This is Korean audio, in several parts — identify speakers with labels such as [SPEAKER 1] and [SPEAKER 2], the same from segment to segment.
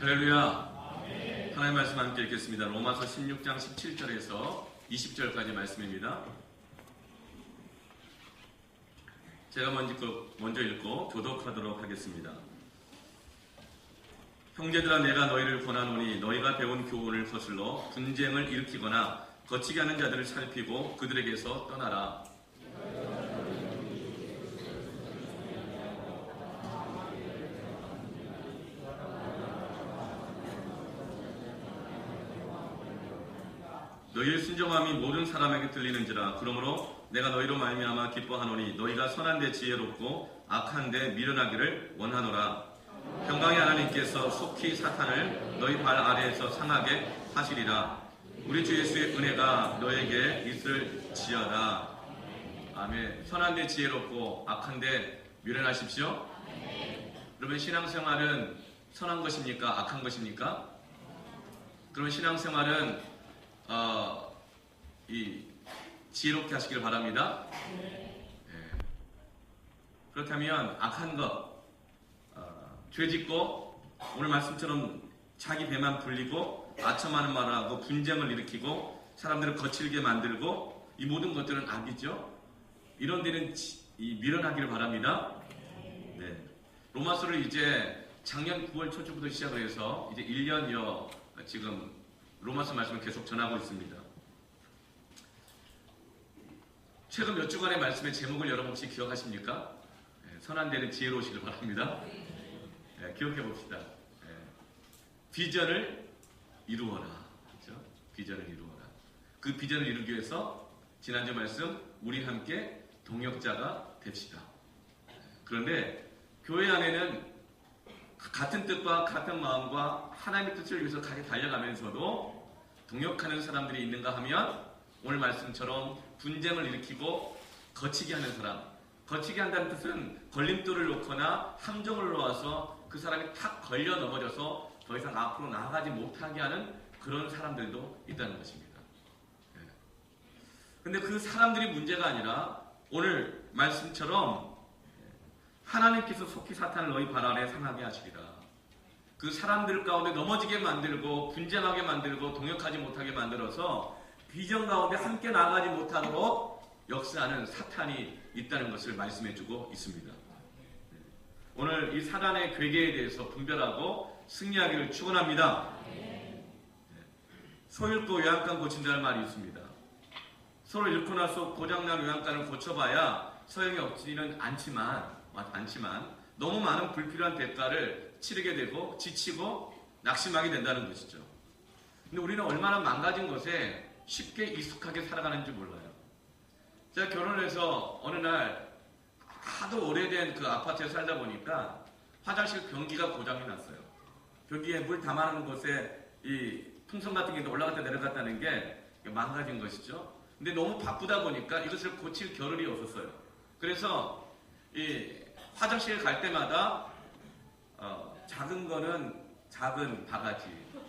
[SPEAKER 1] 할렐루야. 하나님의 말씀 함께 읽겠습니다. 로마서 16장 17절에서 20절까지 말씀입니다. 제가 먼저 읽고 교독하도록 하겠습니다. 형제들아, 내가 너희를 권하노니 너희가 배운 교훈을 거슬러 분쟁을 일으키거나 거치게 하는 자들을 살피고 그들에게서 떠나라. 너희의 순종함이 모든 사람에게 들리는지라. 그러므로 내가 너희로 말미암아 기뻐하노니 너희가 선한데 지혜롭고 악한데 미련하기를 원하노라. 평강의 하나님께서 속히 사탄을 너희 발 아래에서 상하게 하시리라. 우리 주 예수의 은혜가 너에게 있을지어다. 아멘. 선한데 지혜롭고 악한데 미련하십시오. 그러면 신앙생활은 선한 것입니까? 악한 것입니까? 그러면 신앙생활은 지혜롭게 하시길 바랍니다. 그렇다면 악한 것, 죄짓고 오늘 말씀처럼 자기 배만 불리고 아첨하는 말을 하고 분쟁을 일으키고 사람들을 거칠게 만들고 이 모든 것들은 악이죠. 이런 데는 미련하기를 바랍니다. 네. 로마서를 이제 작년 9월 초부터 시작을 해서 이제 1년여 지금 로마서 말씀을 계속 전하고 있습니다. 최근 몇 주간의 말씀의 제목을 여러분 혹시 기억하십니까? 선한 데는 지혜로우시길 바랍니다. 기억해 봅시다. 비전을 이루어라. 그렇죠? 비전을 이루어라. 그 비전을 이루기 위해서 지난주 말씀 우리 함께 동역자가 됩시다. 그런데 교회 안에는 같은 뜻과 같은 마음과 하나님의 뜻을 위해서 같이 달려가면서도 동역하는 사람들이 있는가 하면 오늘 말씀처럼 분쟁을 일으키고 거치게 하는 사람, 거치게 한다는 뜻은 걸림돌을 놓거나 함정을 놓아서 그 사람이 탁 걸려 넘어져서 더 이상 앞으로 나아가지 못하게 하는 그런 사람들도 있다는 것입니다. 근데 그 사람들이 문제가 아니라 오늘 말씀처럼 하나님께서 속히 사탄을 너희 발 아래 상하게 하시리라. 그 사람들 가운데 넘어지게 만들고 분쟁하게 만들고 동역하지 못하게 만들어서 비전 가운데 함께 나아가지 못하도록 역사하는 사탄이 있다는 것을 말씀해주고 있습니다. 오늘 이 사단의 괴계에 대해서 분별하고 승리하기를 축원합니다. 소 잃고 요양간 고친다는 말이 있습니다. 소를 잃고 나서 고장난 요양간을 고쳐봐야 소용이 없지는 않지만 너무 많은 불필요한 대가를 치르게 되고 지치고 낙심하게 된다는 것이죠. 근데 우리는 얼마나 망가진 것에 쉽게 익숙하게 살아가는지 몰라요. 제가 결혼을 해서 어느 날 하도 오래된 그 아파트에 살다 보니까 화장실 변기가 고장이 났어요. 변기에 물 담아놓은 곳에 이 풍선 같은 게 올라갔다 내려갔다는 게 망가진 것이죠. 근데 너무 바쁘다 보니까 이것을 고칠 겨를이 없었어요. 그래서 이 화장실 갈 때마다 작은 거는 작은 바가지,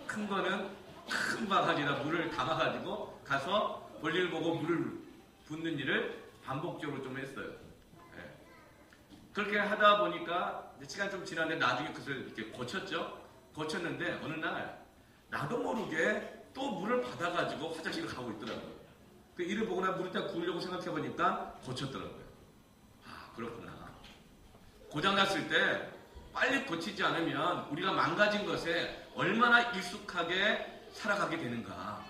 [SPEAKER 1] 큰 거는 큰 바가지에다 물을 담아가지고 가서 볼일 보고 물을 붓는 일을 반복적으로 좀 했어요. 그렇게 하다 보니까 시간 좀 지났는데 나중에 그것을 이렇게 고쳤는데 어느 날 나도 모르게 또 물을 받아가지고 화장실을 가고 있더라고요. 그 일을 보고 나 물을 딱 부으려고 생각해보니까 고쳤더라고요. 아, 그렇구나. 고장났을 때 빨리 고치지 않으면 우리가 망가진 것에 얼마나 익숙하게 살아가게 되는가.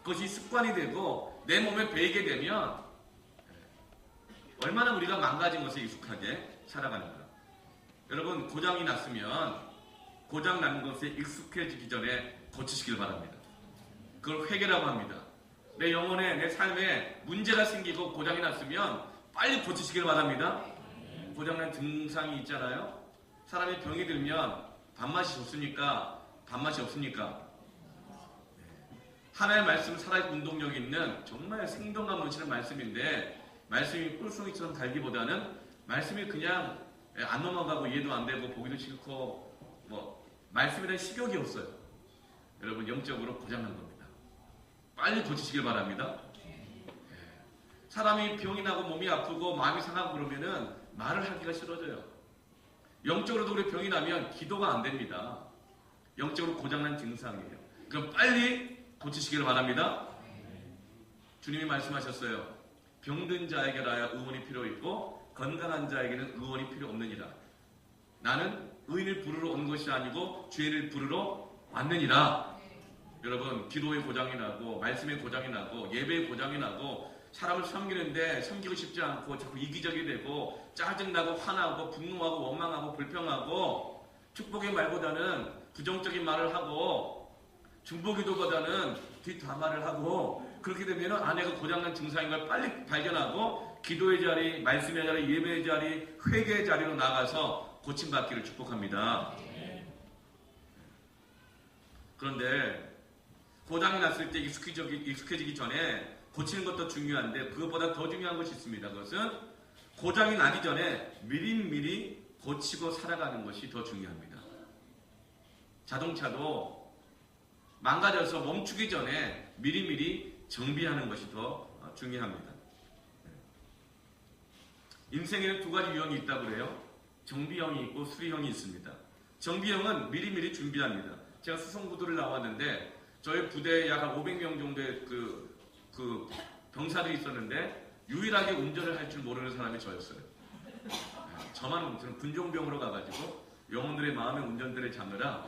[SPEAKER 1] 그것이 습관이 되고 내 몸에 배이게 되면 얼마나 우리가 망가진 것에 익숙하게 살아가는가. 여러분, 고장이 났으면 고장난 것에 익숙해지기 전에 고치시길 바랍니다. 그걸 회개라고 합니다. 내 영혼에, 내 삶에 문제가 생기고 고장이 났으면 빨리 고치시길 바랍니다. 고장난 증상이 있잖아요. 사람이 병이 들면 밥맛이 좋습니까? 밥맛이 없습니까? 하나의 말씀, 살아있는 운동력 있는 정말 생동감 넘치는 말씀인데 말씀이 꿀송이처럼 달기보다는 말씀이 그냥 안 넘어가고 이해도 안 되고 보기도 싫고 말씀에 대한 식욕이 없어요. 여러분, 영적으로 고장난 겁니다. 빨리 고치시길 바랍니다. 사람이 병이 나고 몸이 아프고 마음이 상하고 그러면은 말을 하기가 싫어져요. 영적으로도 우리 병이 나면 기도가 안 됩니다. 영적으로 고장난 증상이에요. 그럼 빨리 고치시기를 바랍니다. 주님이 말씀하셨어요. 병든 자에게라야 의원이 필요 있고 건강한 자에게는 의원이 필요 없느니라. 나는 의인을 부르러 온 것이 아니고 죄인을 부르러 왔느니라. 여러분, 기도의 고장이 나고 말씀의 고장이 나고 예배의 고장이 나고 사람을 섬기는데 섬기고 싶지 않고 자꾸 이기적이 되고 짜증나고 화나고 분노하고 원망하고 불평하고 축복의 말보다는 부정적인 말을 하고 중보기도보다는 뒷담화를 하고 그렇게 되면 아내가 고장난 증상인 걸 빨리 발견하고 기도의 자리, 말씀의 자리, 예배의 자리, 회개의 자리로 나가서 고침받기를 축복합니다. 그런데 고장이 났을 때 익숙해지기 전에 고치는 것도 중요한데 그것보다 더 중요한 것이 있습니다. 그것은 고장이 나기 전에 미리미리 고치고 살아가는 것이 더 중요합니다. 자동차도 망가져서 멈추기 전에 미리미리 정비하는 것이 더 중요합니다. 인생에는 두 가지 유형이 있다고 그래요. 정비형이 있고 수리형이 있습니다. 정비형은 미리미리 준비합니다. 제가 수송부대를 나왔는데 저희 부대에 약 한 500명 정도의 그 병사들이 있었는데 유일하게 운전을 할 줄 모르는 사람이 저였어요. 저는 군종병으로 가가지고 영혼들의 마음의 운전대를 잡느라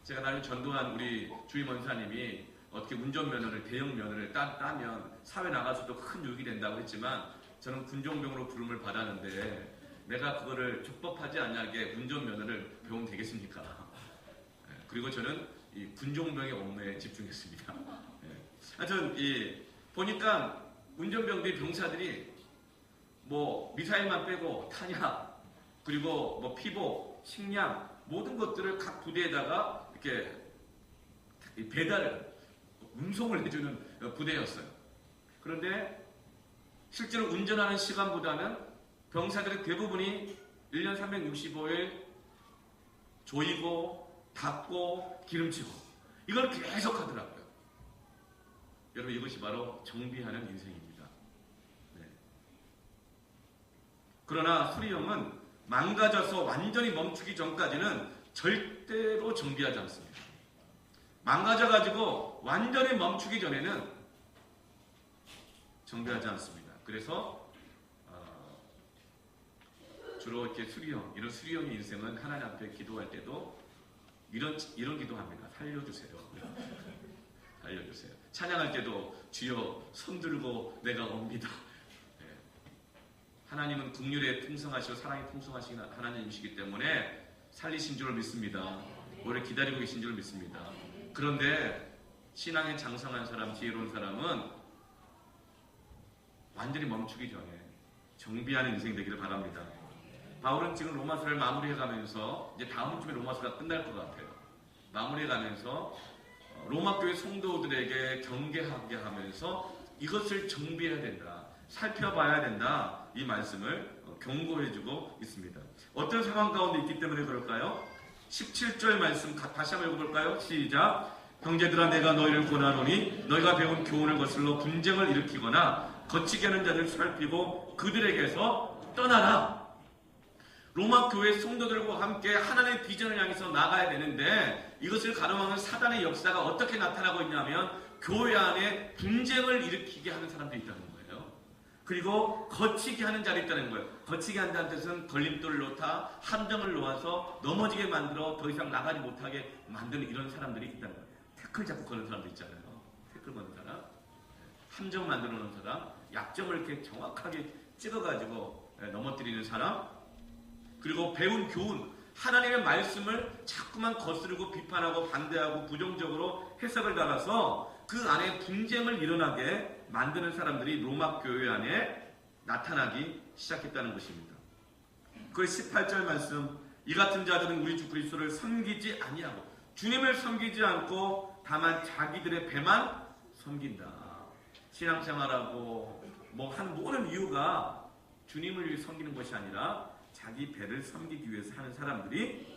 [SPEAKER 1] 제가 나중에 전도한 우리 주임 원사님이 어떻게 운전면허를 대형 면허를 따면 사회 나가서도 큰 유익이 된다고 했지만 저는 군종병으로 부름을 받았는데 내가 그거를 적법하지 않냐게 운전면허를 배우면 되겠습니까? 그리고 저는 이 군종병의 업무에 집중했습니다. 하여튼 보니까 운전병들이 병사들이 뭐 미사일만 빼고 탄약 그리고 뭐 피복, 식량 모든 것들을 각 부대에다가 이렇게 배달을 운송을 해주는 부대였어요. 그런데 실제로 운전하는 시간보다는 병사들의 대부분이 1년 365일 조이고 닦고 기름치고 이걸 계속 하더라고요. 여러분 이것이 바로 정비하는 인생입니다. 네. 그러나 수리형은 망가져서 완전히 멈추기 전까지는 절대로 정비하지 않습니다. 망가져가지고 완전히 멈추기 전에는 정비하지 않습니다. 그래서 주로 이렇게 이런 수리형의 인생은 하나님 앞에 기도할 때도 이런 기도합니다. 살려주세요. 살려주세요. 찬양할 때도 주여 손들고 내가 옵니다. 네. 하나님은 긍휼에 풍성하시고 사랑에 풍성하신 하나님이시기 때문에 살리신 줄 믿습니다. 오래 기다리고 계신 줄 믿습니다. 그런데 신앙에 장성한 사람, 지혜로운 사람은 완전히 멈추기 전에 정비하는 인생 되기를 바랍니다. 바울은 지금 로마서를 마무리해가면서 이제 다음 주에 로마서가 끝날 것 같아요. 마무리해가면서 로마 교회 성도들에게 경계하게 하면서 이것을 정비해야 된다, 살펴봐야 된다, 이 말씀을 경고해주고 있습니다. 어떤 상황 가운데 있기 때문에 그럴까요? 17절 말씀 다시 한번 읽어볼까요? 시작. 형제들아 내가 너희를 권하노니 너희가 배운 교훈을 거슬러 분쟁을 일으키거나 거치게 하는 자들을 살피고 그들에게서 떠나라. 로마 교회 성도들과 함께 하나님의 비전을 향해서 나가야 되는데 이것을 가로막는 사단의 역사가 어떻게 나타나고 있냐면 교회 안에 분쟁을 일으키게 하는 사람들이 있다는 거예요. 그리고 거치게 하는 자들이 있다는 거예요. 거치게 한다는 뜻은 걸림돌을 놓다 함정을 놓아서 넘어지게 만들어 더 이상 나가지 못하게 만드는 이런 사람들이 있다는 거예요. 태클 잡고 거는 사람도 있잖아요. 태클 거는 사람, 함정 만들어 놓은 사람, 약점을 이렇게 정확하게 찍어가지고 넘어뜨리는 사람, 그리고 배운 교훈, 하나님의 말씀을 자꾸만 거스르고 비판하고 반대하고 부정적으로 해석을 달아서 그 안에 분쟁을 일어나게 만드는 사람들이 로마 교회 안에 나타나기 시작했다는 것입니다. 그 18절 말씀, 이 같은 자들은 우리 주 그리스도를 섬기지 아니하고 주님을 섬기지 않고 다만 자기들의 배만 섬긴다. 신앙생활하고 하는 모든 이유가 주님을 위해 섬기는 것이 아니라 자기 배를 섬기기 위해서 하는 사람들이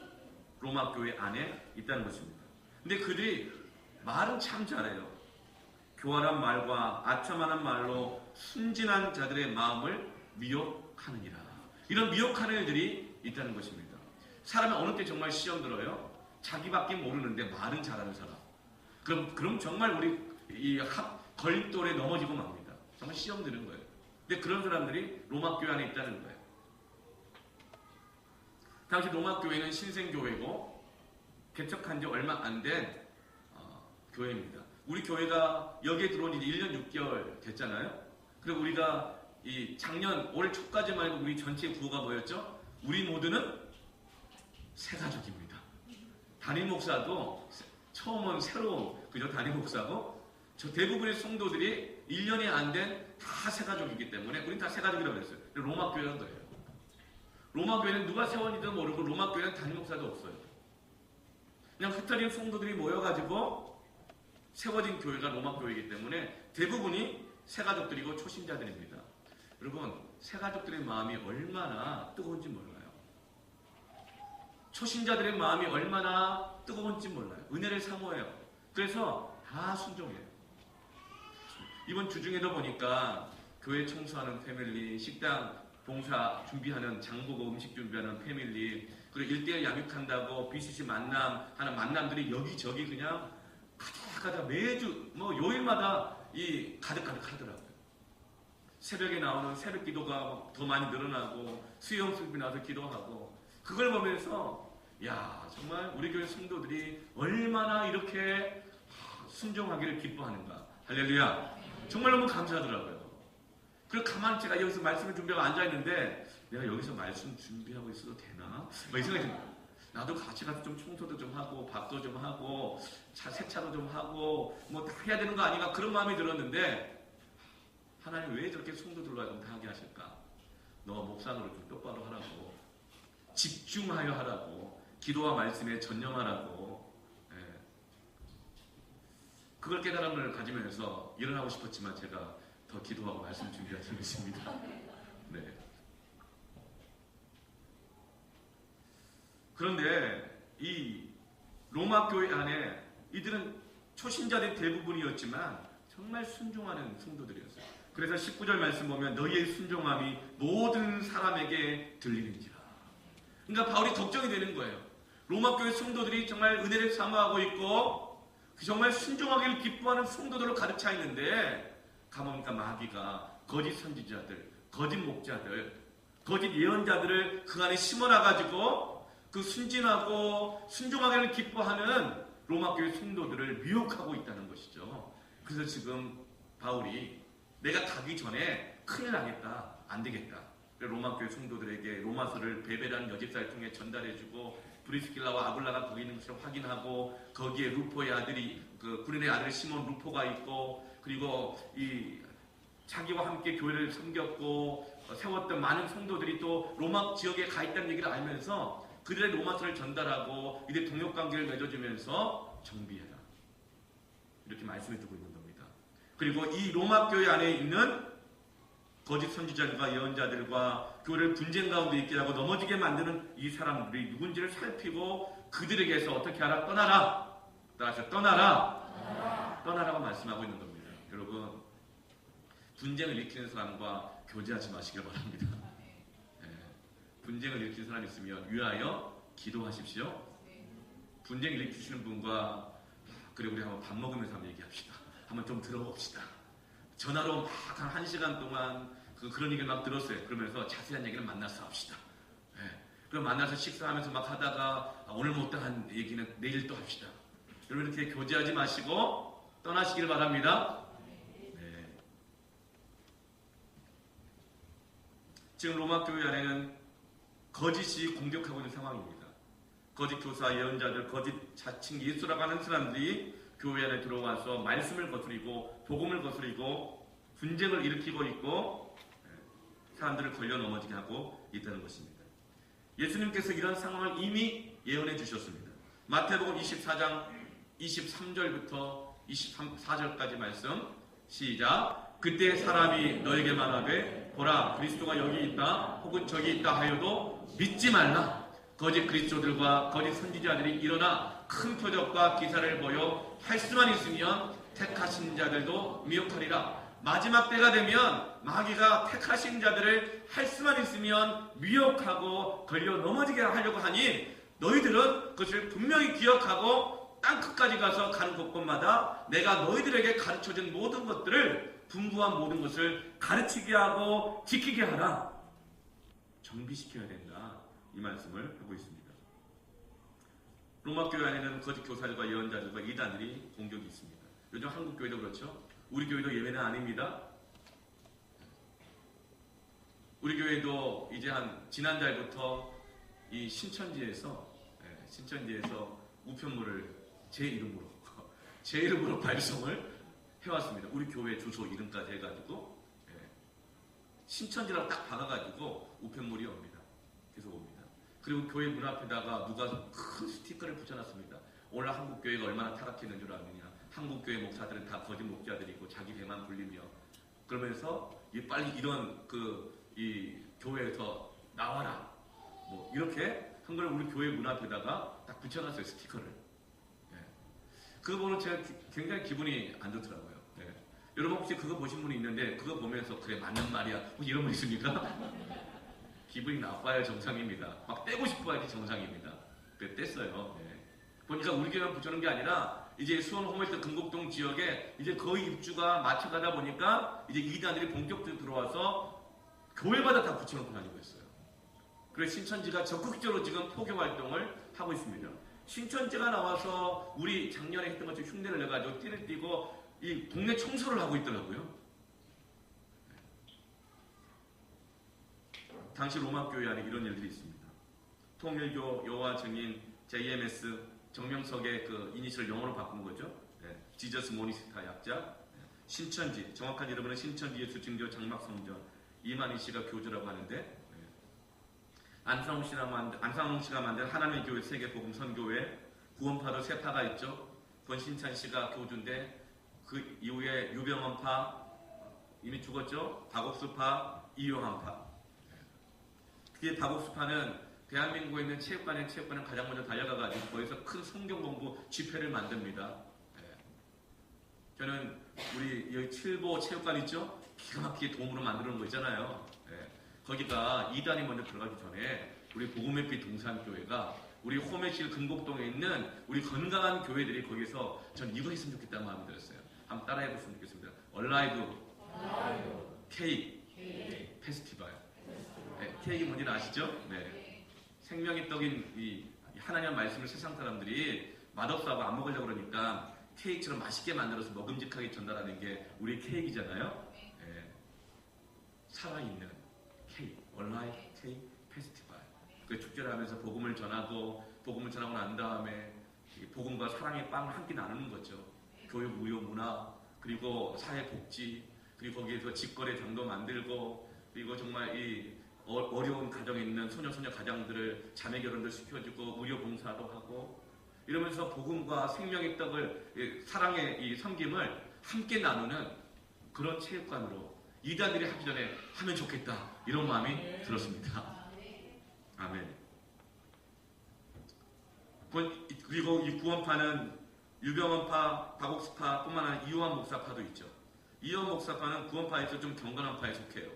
[SPEAKER 1] 로마 교회 안에 있다는 것입니다. 근데 그들이 말은 참 잘해요. 교활한 말과 아첨하는 말로 순진한 자들의 마음을 미혹하느니라. 이런 미혹하는 일들이 있다는 것입니다. 사람이 어느 때 정말 시험 들어요? 자기밖에 모르는데 말은 잘하는 사람. 그럼 정말 우리 이 걸림돌에 넘어지고 맙니다. 정말 시험 드는 거예요. 근데 그런 사람들이 로마 교회 안에 있다는 거예요. 당시 로마 교회는 신생교회고 개척한 지 얼마 안 된 교회입니다. 우리 교회가 여기에 들어온 지 1년 6개월 됐잖아요. 그리고 우리가 이 작년 올 초까지만 해도 우리 전체 구호가 뭐였죠? 우리 모두는 새 가족입니다. 담임 목사도 처음은 새로운 그저 담임 목사고 저 대부분의 성도들이 1년이 안 된 다 새 가족이기 때문에 우린 다 새 가족이라고 했어요. 로마 교회는 그래요. 로마 교회는 누가 세원이든 모르고 로마 교회는 담임 목사도 없어요. 그냥 흩어진 성도들이 모여가지고 세워진 교회가 로마 교회이기 때문에 대부분이 새 가족들이고 초신자들입니다. 여러분, 새 가족들의 마음이 얼마나 뜨거운지 몰라요. 초신자들의 마음이 얼마나 뜨거운지 몰라요. 은혜를 사모해요. 그래서 다 순종해요. 이번 주중에도 보니까 교회 청소하는 패밀리, 식당 봉사 준비하는 장보고 음식 준비하는 패밀리, 그리고 1대1 양육한다고 BCC 만남 하는 만남들이 여기저기 그냥 가득가득 매주 요일마다 가득가득 하더라고요. 새벽에 나오는 새벽 기도가 더 많이 늘어나고 수영 수업이 나와서 기도하고 그걸 보면서 야 정말 우리 교회 성도들이 얼마나 이렇게 순종하기를 기뻐하는가. 할렐루야. 정말 너무 감사하더라고요. 그리고 가만히 제가 여기서 말씀을 준비하고 앉아있는데 내가 여기서 말씀 준비하고 있어도 되나? 이 생각이 듭니다. 나도 같이 가서 좀 청소도 좀 하고 밥도 좀 하고 세차도 좀 하고 다 해야 되는 거 아닌가 그런 마음이 들었는데 하나님 왜 저렇게 성도들과 좀 다 하게 하실까? 너 목사노를 좀 똑바로 하라고 집중하여 하라고 기도와 말씀에 전념하라고 그걸 깨달음을 가지면서 일어나고 싶었지만 제가 더 기도하고 말씀 준비하고 있습니다. 네. 그런데 이 로마 교회 안에 이들은 초신자들이 대부분이었지만 정말 순종하는 성도들이었어요. 그래서 19절 말씀 보면 너희의 순종함이 모든 사람에게 들리는지라. 그러니까 바울이 걱정이 되는 거예요. 로마 교회 성도들이 정말 은혜를 사모하고 있고 정말 순종하기를 기뻐하는 성도들로 가득 차 있는데 가보니까 마귀가 거짓 선지자들, 거짓 목자들, 거짓 예언자들을 그 안에 심어놔가지고 그 순진하고 순종하기를 기뻐하는 로마 교회 성도들을 미혹하고 있다는 것이죠. 그래서 지금 바울이 내가 가기 전에 큰일 나겠다, 안 되겠다. 로마 교회 성도들에게 로마서를 베베라는 여집사를 통해 전달해주고 브리스길라와 아굴라가 거기 있는 것을 확인하고 거기에 루포의 아들이 그 구린의 아들 시몬 루포가 있고 그리고 이 자기와 함께 교회를 섬겼고 세웠던 많은 성도들이 또 로마 지역에 가 있다는 얘기를 알면서 그들의 로마서를 전달하고 이들 동역관계를 맺어주면서 정비해라. 이렇게 말씀해 두고 있는 겁니다. 그리고 이 로마 교회 안에 있는 거짓 선지자들과 예언자들과 교회를 분쟁 가운데 있게 하고 넘어지게 만드는 이 사람들이 누군지를 살피고 그들에게서 어떻게 하라? 떠나라. 따라서 떠나라. 떠나라고 말씀하고 있는 겁니다. 여러분 분쟁을 일으키는 사람과 교제하지 마시길 바랍니다. 네. 분쟁을 일으키는 사람이 있으면 위하여 기도하십시오. 분쟁을 일으키시는 분과 그리고 우리 한번 밥 먹으면서 한번 얘기합시다. 한번 좀 들어봅시다. 전화로 막 한 1시간 동안 그런 얘기를 막 들었어요. 그러면서 자세한 얘기는 만나서 합시다. 네. 그럼 만나서 식사하면서 막 하다가 오늘 못한 얘기는 내일 또 합시다. 여러분 이렇게 교제하지 마시고 떠나시길 바랍니다. 네. 지금 로마 교회 안에는 거짓이 공격하고 있는 상황입니다. 거짓 교사, 예언자들, 거짓 자칭 예수라고 하는 사람들이 교회 안에 들어와서 말씀을 거스리고 복음을 거스리고 분쟁을 일으키고 있고 사람들을 걸려 넘어지게 하고 있다는 것입니다. 예수님께서 이런 상황을 이미 예언해 주셨습니다. 마태복음 24장 23절부터 24절까지 말씀 시작. 그때 사람이 너에게 말하되 보라 그리스도가 여기 있다 혹은 저기 있다 하여도 믿지 말라. 거짓 그리스도들과 거짓 선지자들이 일어나 큰 표적과 기사를 보여 할 수만 있으면 택하신 자들도 미혹하리라. 마지막 때가 되면 마귀가 택하신 자들을 할 수만 있으면 미혹하고 걸려 넘어지게 하려고 하니 너희들은 그것을 분명히 기억하고 땅끝까지 가서 가는 곳곳마다 내가 너희들에게 가르쳐준 모든 것들을 분부한 모든 것을 가르치게 하고 지키게 하라. 정비시켜야 된다. 이 말씀을 하고 있습니다. 로마 교회 안에는 거짓 교사들과 예언자들과 이단들이 공격이 있습니다. 요즘 한국 교회도 그렇죠. 우리 교회도 예외는 아닙니다. 우리 교회도 이제 지난달부터 이 신천지에서 우편물을 제 이름으로 발송을 해왔습니다. 우리 교회 주소 이름까지 해가지고 신천지라고 딱 박아가지고 우편물이 옵니다. 계속 옵니다. 그리고 교회 문 앞에다가 누가 큰 스티커를 붙여놨습니다. 오늘 한국 교회가 얼마나 타락했는 줄 아느냐. 한국 교회 목사들은 다 거짓 목자들이고 자기 배만 불리며 그러면서 빨리 이런 이 교회에서 나와라. 뭐 이렇게 한 걸 우리 교회 문 앞에다가 딱 붙여놨어요. 스티커를. 그거 보면 제가 굉장히 기분이 안 좋더라고요. 여러분 혹시 그거 보신 분이 있는데 그거 보면서 그래 맞는 말이야 혹시 이런 분 있습니까? 기분이 나빠야 정상입니다. 막 떼고 싶어야지 정상입니다. 그래 뗐어요. 보니까 우리 교회만 붙여놓은 게 아니라 이제 수원 호메스 금곡동 지역에 이제 거의 입주가 맞춰가다 보니까 이제 이단들이 본격적으로 들어와서 교회마다 다 붙여놓고 다니고 있어요. 그래서 신천지가 적극적으로 지금 포교 활동을 하고 있습니다. 신천지가 나와서 우리 작년에 했던 것처럼 흉내를 내가지고 띠를 띠고 이 동네 청소를 하고 있더라고요. 당시 로마 교회 안에 이런 일들이 있습니다. 통일교 여호와 증인 JMS 정명석의 그 이니셜을 영어로 바꾼 거죠. 지저스 모니스타 약자. 신천지 정확한 이름은 신천지 예수 증조 장막 성전 이만희 씨가 교주라고 하는데 안상홍 씨가 만든 하나님의 교회 세계 복음 선교회 구원파도 세 파가 있죠. 권신찬 씨가 교주인데 그 이후에 유병헌파 이미 죽었죠. 박옥수파, 이용환파. 그게 박옥수파는 대한민국에 있는 체육관을 가장 먼저 달려가가지고 거기서 큰 성경 공부 집회를 만듭니다. 저는 우리 여기 칠보 체육관 있죠? 기가 막히게 도움으로 만들어 놓은 거 있잖아요. 거기가 이단이 먼저 들어가기 전에 우리 복음의 빛 동산교회가 우리 호메실 금곡동에 있는 우리 건강한 교회들이 거기서 전 이거 했으면 좋겠다는 마음이 들었어요. 한번 따라해 보시면 좋겠습니다. 얼라이브 케이크 페스티벌. 케이크 뭔지는 아시죠? 생명의 떡인 이 하나님 말씀을 세상 사람들이 맛없어하고 안 먹으려고 그러니까 케이크처럼 맛있게 만들어서 먹음직하게 전달하는 게 우리 케이크잖아요. 살아있는 케이크, 얼라이브 케이크 페스티벌. 그 축제를 하면서 복음을 전하고 난 다음에 복음과 사랑의 빵을 함께 나누는 거죠. 교육, 무료 문화, 그리고 사회복지, 그리고 거기에서 직거래 장도 만들고, 그리고 정말 이 어려운 가정에 있는 소녀 가장들을 자매 결혼도 시켜주고 무료 봉사도 하고 이러면서 복음과 생명의 떡을 사랑의 이 섬김을 함께 나누는 그런 체육관으로 이단들이 하기 전에 하면 좋겠다 이런 마음이 들었습니다. 아멘. 그리고 이 구원파는 유병헌파, 박옥수파 뿐만 아니라 이호환 목사파도 있죠. 이호환 목사파는 구원파에서 좀 경건한 파에 속해요.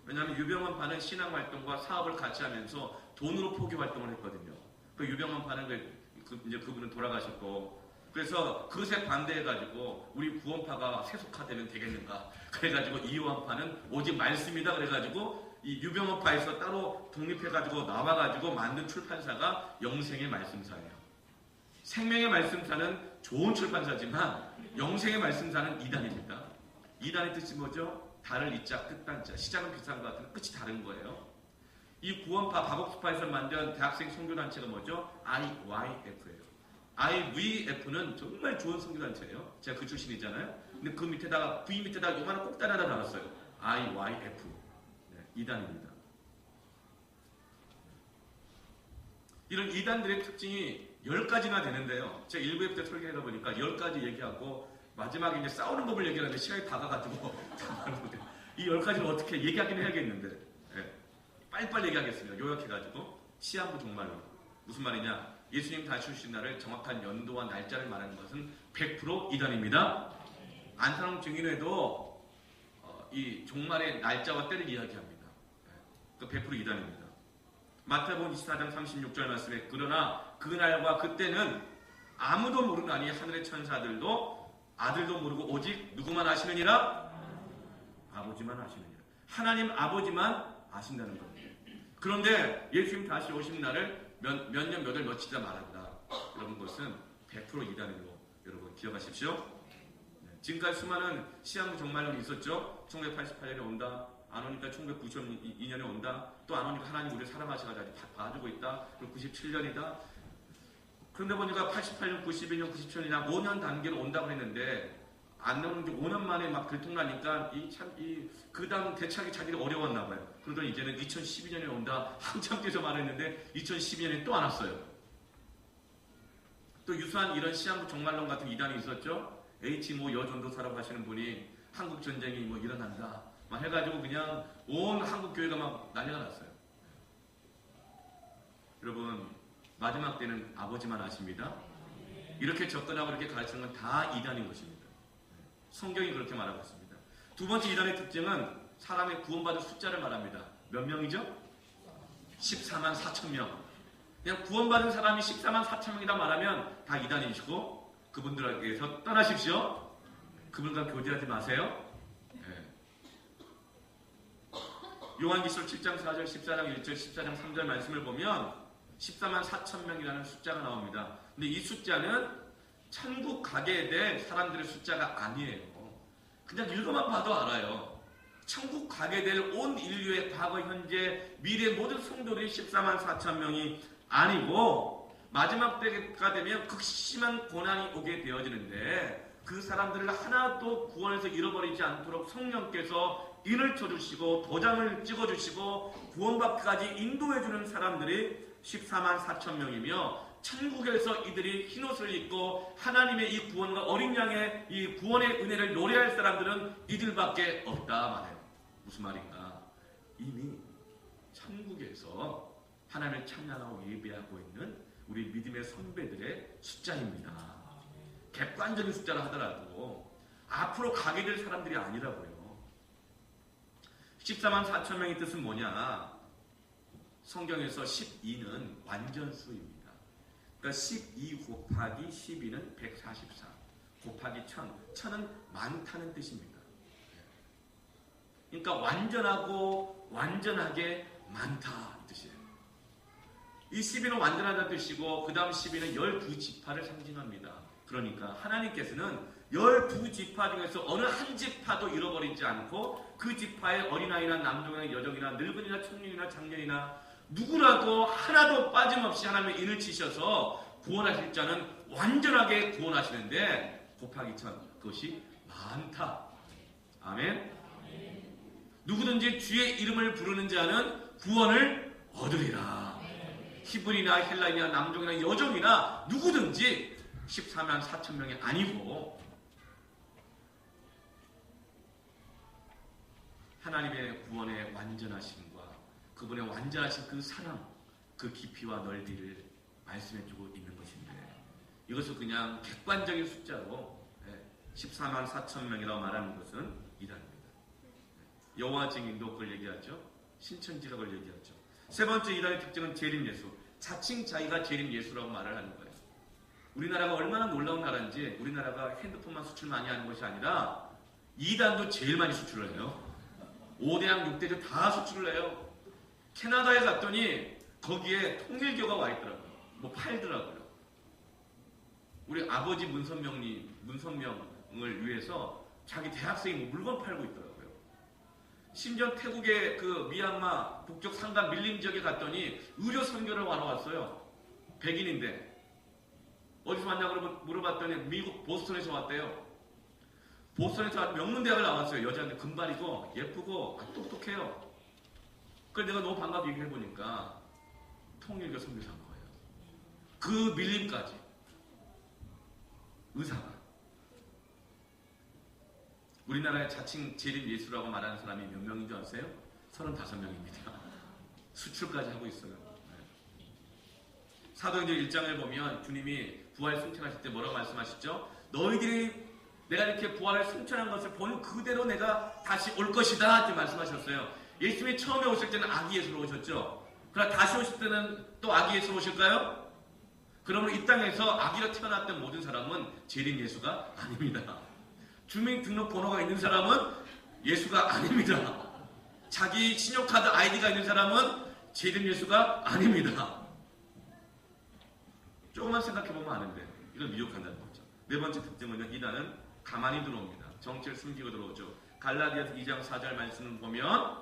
[SPEAKER 1] 왜냐하면 유병헌파는 신앙활동과 사업을 같이 하면서 돈으로 포교 활동을 했거든요. 그 유병헌파는 이제 그분은 돌아가셨고, 그래서 그것에 반대해가지고 우리 구원파가 세속화되면 되겠는가? 그래가지고 이호환파는 오직 말씀이다. 그래가지고 이 유병헌파에서 따로 독립해가지고 나와가지고 만든 출판사가 영생의 말씀사예요. 생명의 말씀사는 좋은 출판사지만 영생의 말씀사는 이단입니다. 이단의 뜻이 뭐죠? 달을 이자 끝단자. 시작은 비슷한 것 같은데 끝이 다른 거예요. 이 구원파 박옥수파에서 만든 대학생 선교단체가 뭐죠? IYF예요. IVF는 정말 좋은 선교단체예요. 제가 그 출신이잖아요. 근데 그 밑에다가 V 밑에다가 요만한 꼭다리 하나 달았어요. IYF. 이단입니다. 이런 이단들의 특징이 10가지나 되는데요. 제가 1부에 때 설계하다 보니까 10가지 얘기하고 마지막에 이제 싸우는 법을 얘기하는데 시간이 다 가가지고 이 10가지를 어떻게 얘기하긴 해야겠는데 빨리빨리 얘기하겠습니다. 요약해가지고 시한부 종말론. 무슨 말이냐? 예수님 다시 오신 날을 정확한 연도와 날짜를 말하는 것은 100% 이단입니다. 안상홍 증인회도 이 종말의 날짜와 때를 이야기합니다. 그 100% 이단입니다. 마태복음 24장 36절 말씀에 그러나 그날과 그때는 아무도 모르나니 하늘의 천사들도 아들도 모르고 오직 누구만 아시느니라? 아버지만 아시느니라. 하나님 아버지만 아신다는 겁니다. 그런데 예수님 다시 오신 날을 몇 년 몇 월 며칠이다 말한다. 여러분 그것은 100% 이단인 거 여러분 기억하십시오. 지금까지 수많은 시한부 종말론이 있었죠. 1988년에 온다. 안 오니까 1992년에 온다. 또 안 오니까 하나님 우리를 사랑하셔가지고 아직 봐주고 있다. 그리고 97년이다. 그런데 보니까 88년, 92년, 97년이나 5년 단계로 온다고 했는데 안 나오는 게 5년 만에 막 들통나니까 그 다음 대책이 자기가 어려웠나 봐요. 그러더니 이제는 2012년에 온다. 한참 뒤에서 말했는데 2012년에 또 안 왔어요. 또 유사한 이런 시한부 종말론 같은 이단이 있었죠. H 여전도사라고 하시는 분이 한국 전쟁이 일어난다 막 해가지고 그냥 온 한국 교회가 막 난리가 났어요. 여러분 마지막 때는 아버지만 아십니다. 이렇게 접근하고 이렇게 가르치는 건 다 이단인 것입니다. 성경이 그렇게 말하고 있습니다. 두 번째 이단의 특징은 사람의 구원받은 숫자를 말합니다. 몇 명이죠? 14만 4천 명. 그냥 구원받은 사람이 14만 4천 명이다 말하면 다 이단이시고 그분들에게서 떠나십시오. 그분과 교제하지 마세요. 네. 요한기시록 7장 4절, 14장 1절, 14장 3절 말씀을 보면 14만 4천 명이라는 숫자가 나옵니다. 근데 이 숫자는 천국 가게 될 사람들의 숫자가 아니에요. 그냥 읽어만 봐도 알아요. 천국 가게 될 온 인류의 과거, 현재, 미래 모든 성도들이 14만 4천 명이 아니고 마지막 때가 되면 극심한 고난이 오게 되어지는데 그 사람들을 하나도 구원해서 잃어버리지 않도록 성령께서 인을 쳐주시고 도장을 찍어주시고 구원받기까지 인도해주는 사람들이 14만 4천 명이며 천국에서 이들이 흰옷을 입고 하나님의 이 구원과 어린 양의 이 구원의 은혜를 노래할 사람들은 이들밖에 없다 말해요. 무슨 말인가? 이미 천국에서 하나님을 찬양하고 예배하고 있는 우리 믿음의 선배들의 숫자입니다. 객관적인 숫자라 하더라도 앞으로 가게 될 사람들이 아니라고요. 14만 4천 명의 뜻은 뭐냐? 성경에서 12는 완전수입니다. 그러니까 12 곱하기 12는 144 곱하기 1000. 1000은 많다는 뜻입니다. 그러니까 완전하고 완전하게 많다 이 뜻이에요. 이 12는 완전하다는 뜻이고 그 다음 12는 12지파를 상징합니다. 그러니까 하나님께서는 12지파 중에서 어느 한 지파도 잃어버리지 않고 그 지파의 어린아이나 남종이나 여종이나 늙은이나 청년이나 장년이나 누구라도 하나도 빠짐없이 하나님의 인을 치셔서 구원하실 자는 완전하게 구원하시는데 곱하기 1000 그것이 많다. 아멘. 누구든지 주의 이름을 부르는 자는 구원을 얻으리라. 히브리나 헬라이나 남종이나 여종이나 누구든지 14만 4천 명이 아니고 하나님의 구원의 완전하심과 그분의 완전하신 그 사랑, 그 깊이와 넓이를 말씀해주고 있는 것인데 이것을 그냥 객관적인 숫자로 14만 4천 명이라고 말하는 것은 이단입니다. 여호와 증인도 그걸 얘기하죠. 신천지가 그걸 얘기하죠. 세 번째 이단의 특징은 재림예수. 자칭 자기가 재림예수라고 말을 하는 거예요. 우리나라가 얼마나 놀라운 나라인지 우리나라가 핸드폰만 수출 많이 하는 것이 아니라 이단도 제일 많이 수출을 해요. 5대양 6대주 다 수출을 해요. 캐나다에 갔더니 거기에 통일교가 와 있더라고요. 뭐 팔더라고요. 우리 아버지 문선명을 위해서 자기 대학생이 뭐 물건 팔고 있더라고요. 심지어 태국의 그 미얀마 북쪽 산간 밀림 지역에 갔더니 의료 선교를 하러 왔어요. 백인인데 어디서 왔냐고 물어봤더니 미국 보스턴에서 왔대요. 보스턴에서 명문대학을 나왔어요. 여자인데 금발이고 예쁘고 똑똑해요. 그래서 내가 너무 반갑게 얘기해보니까 통일교 선교사인 거예요. 그 밀림까지 의사가. 우리나라의 자칭 재림 예수라고 말하는 사람이 몇 명인 줄 아세요? 35명입니다. 수출까지 하고 있어요. 사도행전 1장을 보면 주님이 부활 승천하실 때 뭐라고 말씀하시죠? 너희들이 내가 이렇게 부활을 승천한 것을 보는 그대로 내가 다시 올 것이다 이렇게 말씀하셨어요. 예수님이 처음에 오실 때는 아기 예수로 오셨죠. 그러나 다시 오실 때는 또 아기 예수로 오실까요? 그러면 이 땅에서 아기로 태어났던 모든 사람은 재림 예수가 아닙니다. 주민등록번호가 있는 사람은 예수가 아닙니다. 자기 신용카드 아이디가 있는 사람은 재림 예수가 아닙니다. 조금만 생각해보면 아는데 이걸 미혹한다는 거죠. 네 번째 특징은요. 이단은 가만히 들어옵니다. 정체를 숨기고 들어오죠. 갈라디아서 2장 4절 말씀을 보면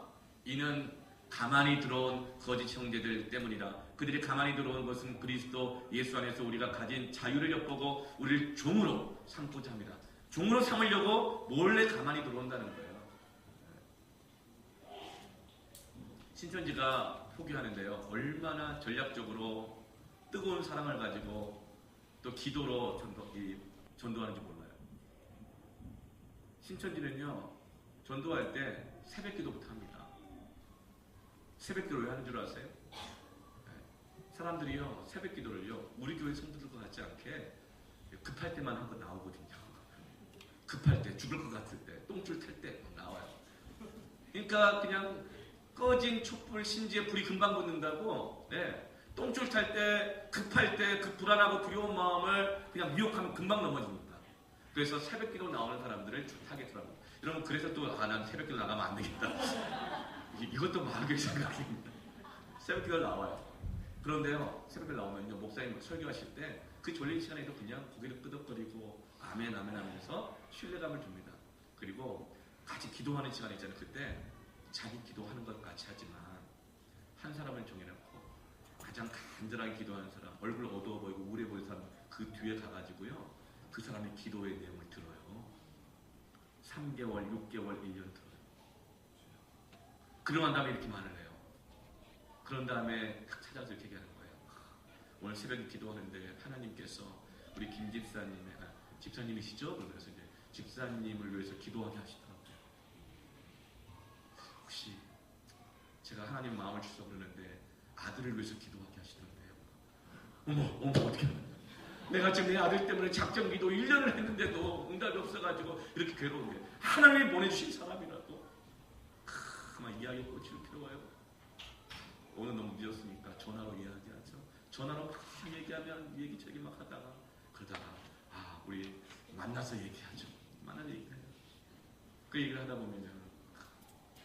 [SPEAKER 1] 이는 가만히 들어온 거짓 형제들 때문이라. 그들이 가만히 들어온 것은 그리스도 예수 안에서 우리가 가진 자유를 엿보고 우리를 종으로 삼고자 합니다. 종으로 삼으려고 몰래 가만히 들어온다는 거예요. 신천지가 포기하는데요. 얼마나 전략적으로 뜨거운 사랑을 가지고 또 기도로 전도하는지 몰라요. 신천지는요. 전도할 때 새벽 기도부터 합니다. 새벽 기도를 왜 하는 줄 아세요? 사람들이요. 새벽 기도를요. 우리 교회 성도들과 같지 않게 급할 때만 한번 나오거든요. 급할 때, 죽을 것 같을 때, 똥줄 탈 때 나와요. 그러니까 그냥 꺼진 촛불 심지에 불이 금방 붙는다고 똥줄 탈 때, 급할 때 그 불안하고 두려운 마음을 그냥 미혹하면 금방 넘어집니다. 그래서 새벽 기도 나오는 사람들을 타겟으로 여러분 그래서 또 난 새벽 기도 나가면 안 되겠다. 이것도 마귀의 생각입니다. 새벽 기도 나와요. 그런데요. 새벽 기도 나오면요. 목사님 설교하실 때 그 졸린 시간에도 그냥 고개를 끄덕거리고 아멘 아멘 하면서 신뢰감을 줍니다. 그리고 같이 기도하는 시간이 있잖아요. 그때 자기 기도하는 것 같이 하지만 한 사람을 정해놓고 가장 간절하게 기도하는 사람, 얼굴 어두워 보이고 우울해 보이는 사람 그 뒤에 가가지고요. 그 사람의 기도의 내용을 들어요. 3개월, 6개월, 1년 들어요. 그러고 난 다음에 이렇게 말을 해요. 그런 다음에 딱 찾아서 이렇게 얘기하는 거예요. 오늘 새벽에 기도하는데 하나님께서 우리 김 집사님의 집사님이시죠? 그래서 이제 집사님을 위해서 기도하게 하시더라고요. 혹시 제가 하나님 마음을 주셔서 그러는데 아들을 위해서 기도하게 하시던데요. 어머 어떻게 하냐. 내가 지금 내 아들 때문에 작정 기도 1년을 했는데도 응답이 없어가지고 이렇게 괴로운데 하나님이 보내주신 사람이라도 그만 이야기에 꽂힐 필요가요. 오늘 너무 늦었으니까 전화로 이야기하죠. 전화로 막 얘기하면 얘기저기 막 하다가 그러다가 우리 만나서 얘기하죠. 만나서 얘기해요. 그 얘기를 하다 보면요.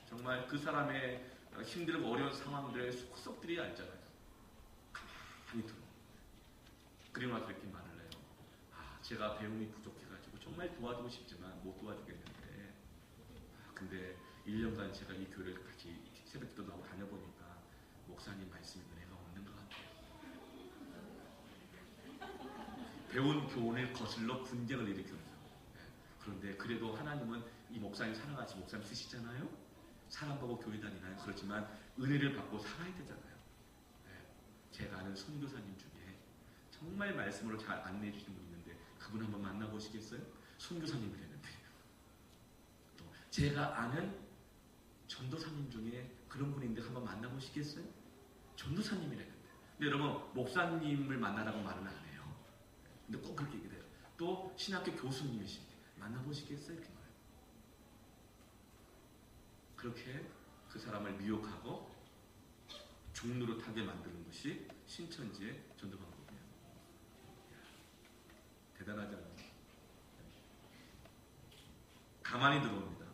[SPEAKER 1] 정말 그 사람의 힘들고 어려운 상황들의 속속들이 알잖아요. 가만히 들어. 그리고 나서 이렇게 말을 해요. 제가 배움이 부족해가지고 정말 도와주고 싶지만 못 도와주겠는데 근데 1년간 제가 이 교회를 같이 새벽기도 나오고 다녀보니까 목사님 말씀이 은혜가 없는 것 같아요. 배운 교훈을 거슬러 분쟁을 일으키는 거예요. 그런데 그래도 하나님은 이 목사님 사랑하시 목사님 쓰시잖아요. 사람 보고 교회 다니나요? 그렇지만 은혜를 받고 살아야 되잖아요. 제가 아는 선교사님 중에 정말 말씀으로 잘 안내해 주시는 분 있는데 그분 한번 만나보시겠어요? 선교사님을 했는데 또 제가 아는 전도사님 중에 그런 분이 있는데 한번 만나보시겠어요? 전도사님이랬는데 근데 여러분 목사님을 만나라고 말은 안 해요. 근데 꼭 그렇게 얘기해요. 또 신학교 교수님이신데 만나보시겠어요? 이렇게 말해요. 그렇게 그 사람을 미혹하고 종로로 타게 만드는 것이 신천지의 전도 방법이에요. 대단하지 않나요? 가만히 들어옵니다.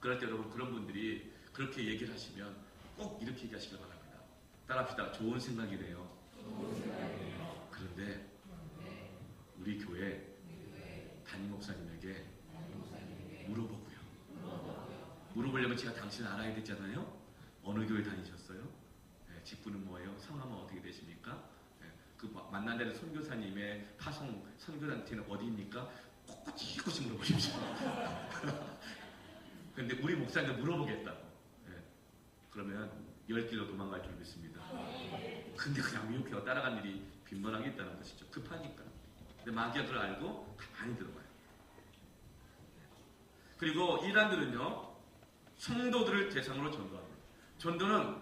[SPEAKER 1] 그럴 때 여러분 그런 분들이 그렇게 얘기를 하시면 꼭 이렇게 얘기하시길 바랍니다. 따라합시다. 좋은 생각이래요. 그런데 우리 교회 담임 목사님에게 물어보고요. 물어보려면 제가 당신을 알아야 되잖아요. 어느 교회 다니셨어요? 직분은 뭐예요? 성함은 어떻게 되십니까? 그 만나는 선교사님의 파송 선교단체는 어디입니까? 꼬치꼬치 물어보십시오. 그런데 우리 목사님도 물어보겠다고. 그러면 10길로 도망갈 줄 믿습니다. 근데 그냥 미혹해서 따라간 일이 빈번하게 있다는 것이죠. 급하니까. 근데 마귀가 그걸 알고 가만히 들어가요. 그리고 이단들은요. 성도들을 대상으로 전도합니다. 전도는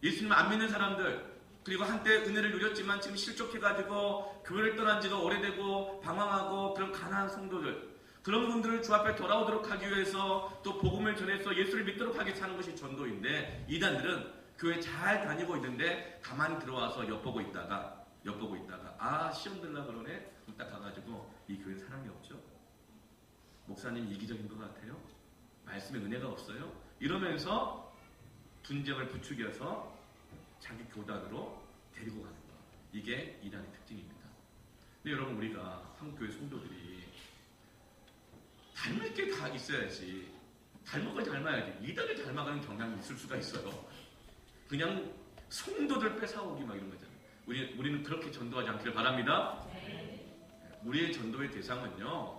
[SPEAKER 1] 예수님 안 믿는 사람들 그리고 한때 은혜를 누렸지만 지금 실족해가지고 교회를 떠난 지가 오래되고 방황하고 그런 가난한 성도들 그런 분들을 주 앞에 돌아오도록 하기 위해서 또 복음을 전해서 예수를 믿도록 하게 하는 것이 전도인데 이단들은 교회 잘 다니고 있는데 가만히 들어와서 엿보고 있다가 아 시험 들라 그러네. 그럼 딱 가가지고 이 교회 사람이 없죠. 목사님 이기적인 것 같아요. 말씀에 은혜가 없어요. 이러면서 분쟁을 부추겨서 자기 교단으로 데리고 가는 거. 이게 이단의 특징입니다. 근데 여러분 우리가 한국교회 성도들이 닮을 게 다 있어야지. 닮은 걸 닮아야지. 이단을 닮아가는 경향이 있을 수가 있어요. 그냥 성도들 뺏어오기 막 이런 거잖아요. 우리는 그렇게 전도하지 않기를 바랍니다. 우리의 전도의 대상은요.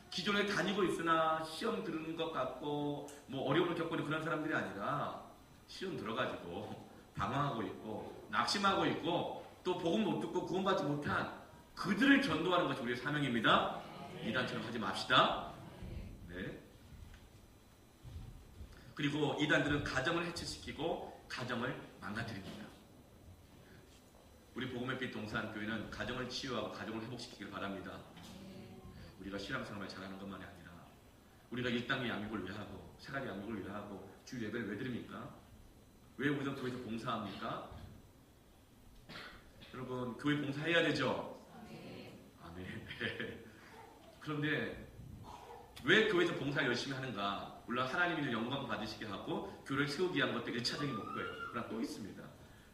[SPEAKER 1] 기존에 다니고 있으나 시험 들는 것 같고 뭐 어려움을 겪고 있는 그런 사람들이 아니라 시험 들어가지고 방황하고 있고 낙심하고 있고 또 복음 못 듣고 구원받지 못한 그들을 전도하는 것이 우리의 사명입니다. 이단처럼 하지 맙시다. 네. 그리고 이단들은 가정을 해체시키고 가정을 망가뜨립니다. 우리 복음의 빛 동산교회는 가정을 치유하고 가정을 회복시키길 바랍니다. 우리가 신앙생활을 잘하는 것만이 아니라 우리가 일당의 양육을 위하고 세가지 양육을 위하고 주 예배를 왜 드립니까? 왜 우리가 교회에서 봉사합니까? 여러분 교회 봉사해야 되죠? 아멘. 그런데 왜 교회에서 봉사 열심히 하는가? 물론 하나님이 영광 받으시게 하고 교회를 세우기 위한 것도 1차적인 목표예요. 그러나 또 있습니다.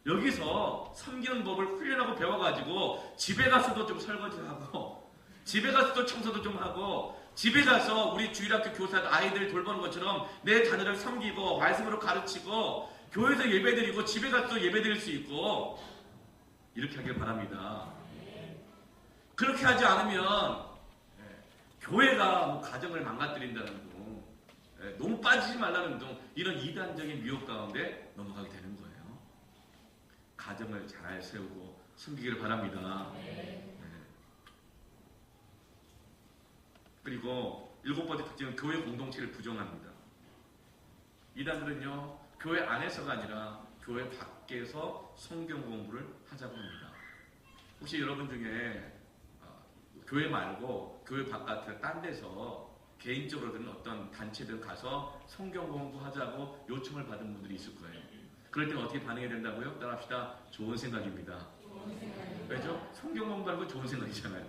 [SPEAKER 1] 여기서 섬기는 법을 훈련하고 배워가지고 집에 가서도 좀 설거지하고 집에 가서도 청소도 좀 하고 집에 가서 우리 주일학교 교사 아이들 돌보는 것처럼 내 자녀를 섬기고 말씀으로 가르치고 교회에서 예배드리고 집에 가서 예배드릴 수 있고 이렇게 하길 바랍니다. 그렇게 하지 않으면 교회가 뭐 가정을 망가뜨린다는 둥 너무 빠지지 말라는 둥 이런 이단적인 미혹 가운데 넘어가게 되는 거예요. 가정을 잘 세우고 섬기기를 바랍니다. 그리고 7번째 특징은 교회 공동체를 부정합니다. 이단들은요 교회 안에서가 아니라 교회 밖에서 성경 공부를 하자고 합니다. 혹시 여러분 중에 교회 말고 교회 바깥에 딴 데서 개인적으로든 어떤 단체들 가서 성경 공부하자고 요청을 받은 분들이 있을 거예요. 그럴 때는 어떻게 반응해야 된다고요? 따라합시다. 좋은 생각입니다. 왜죠? 성경 공부하는 건 좋은 생각이잖아요.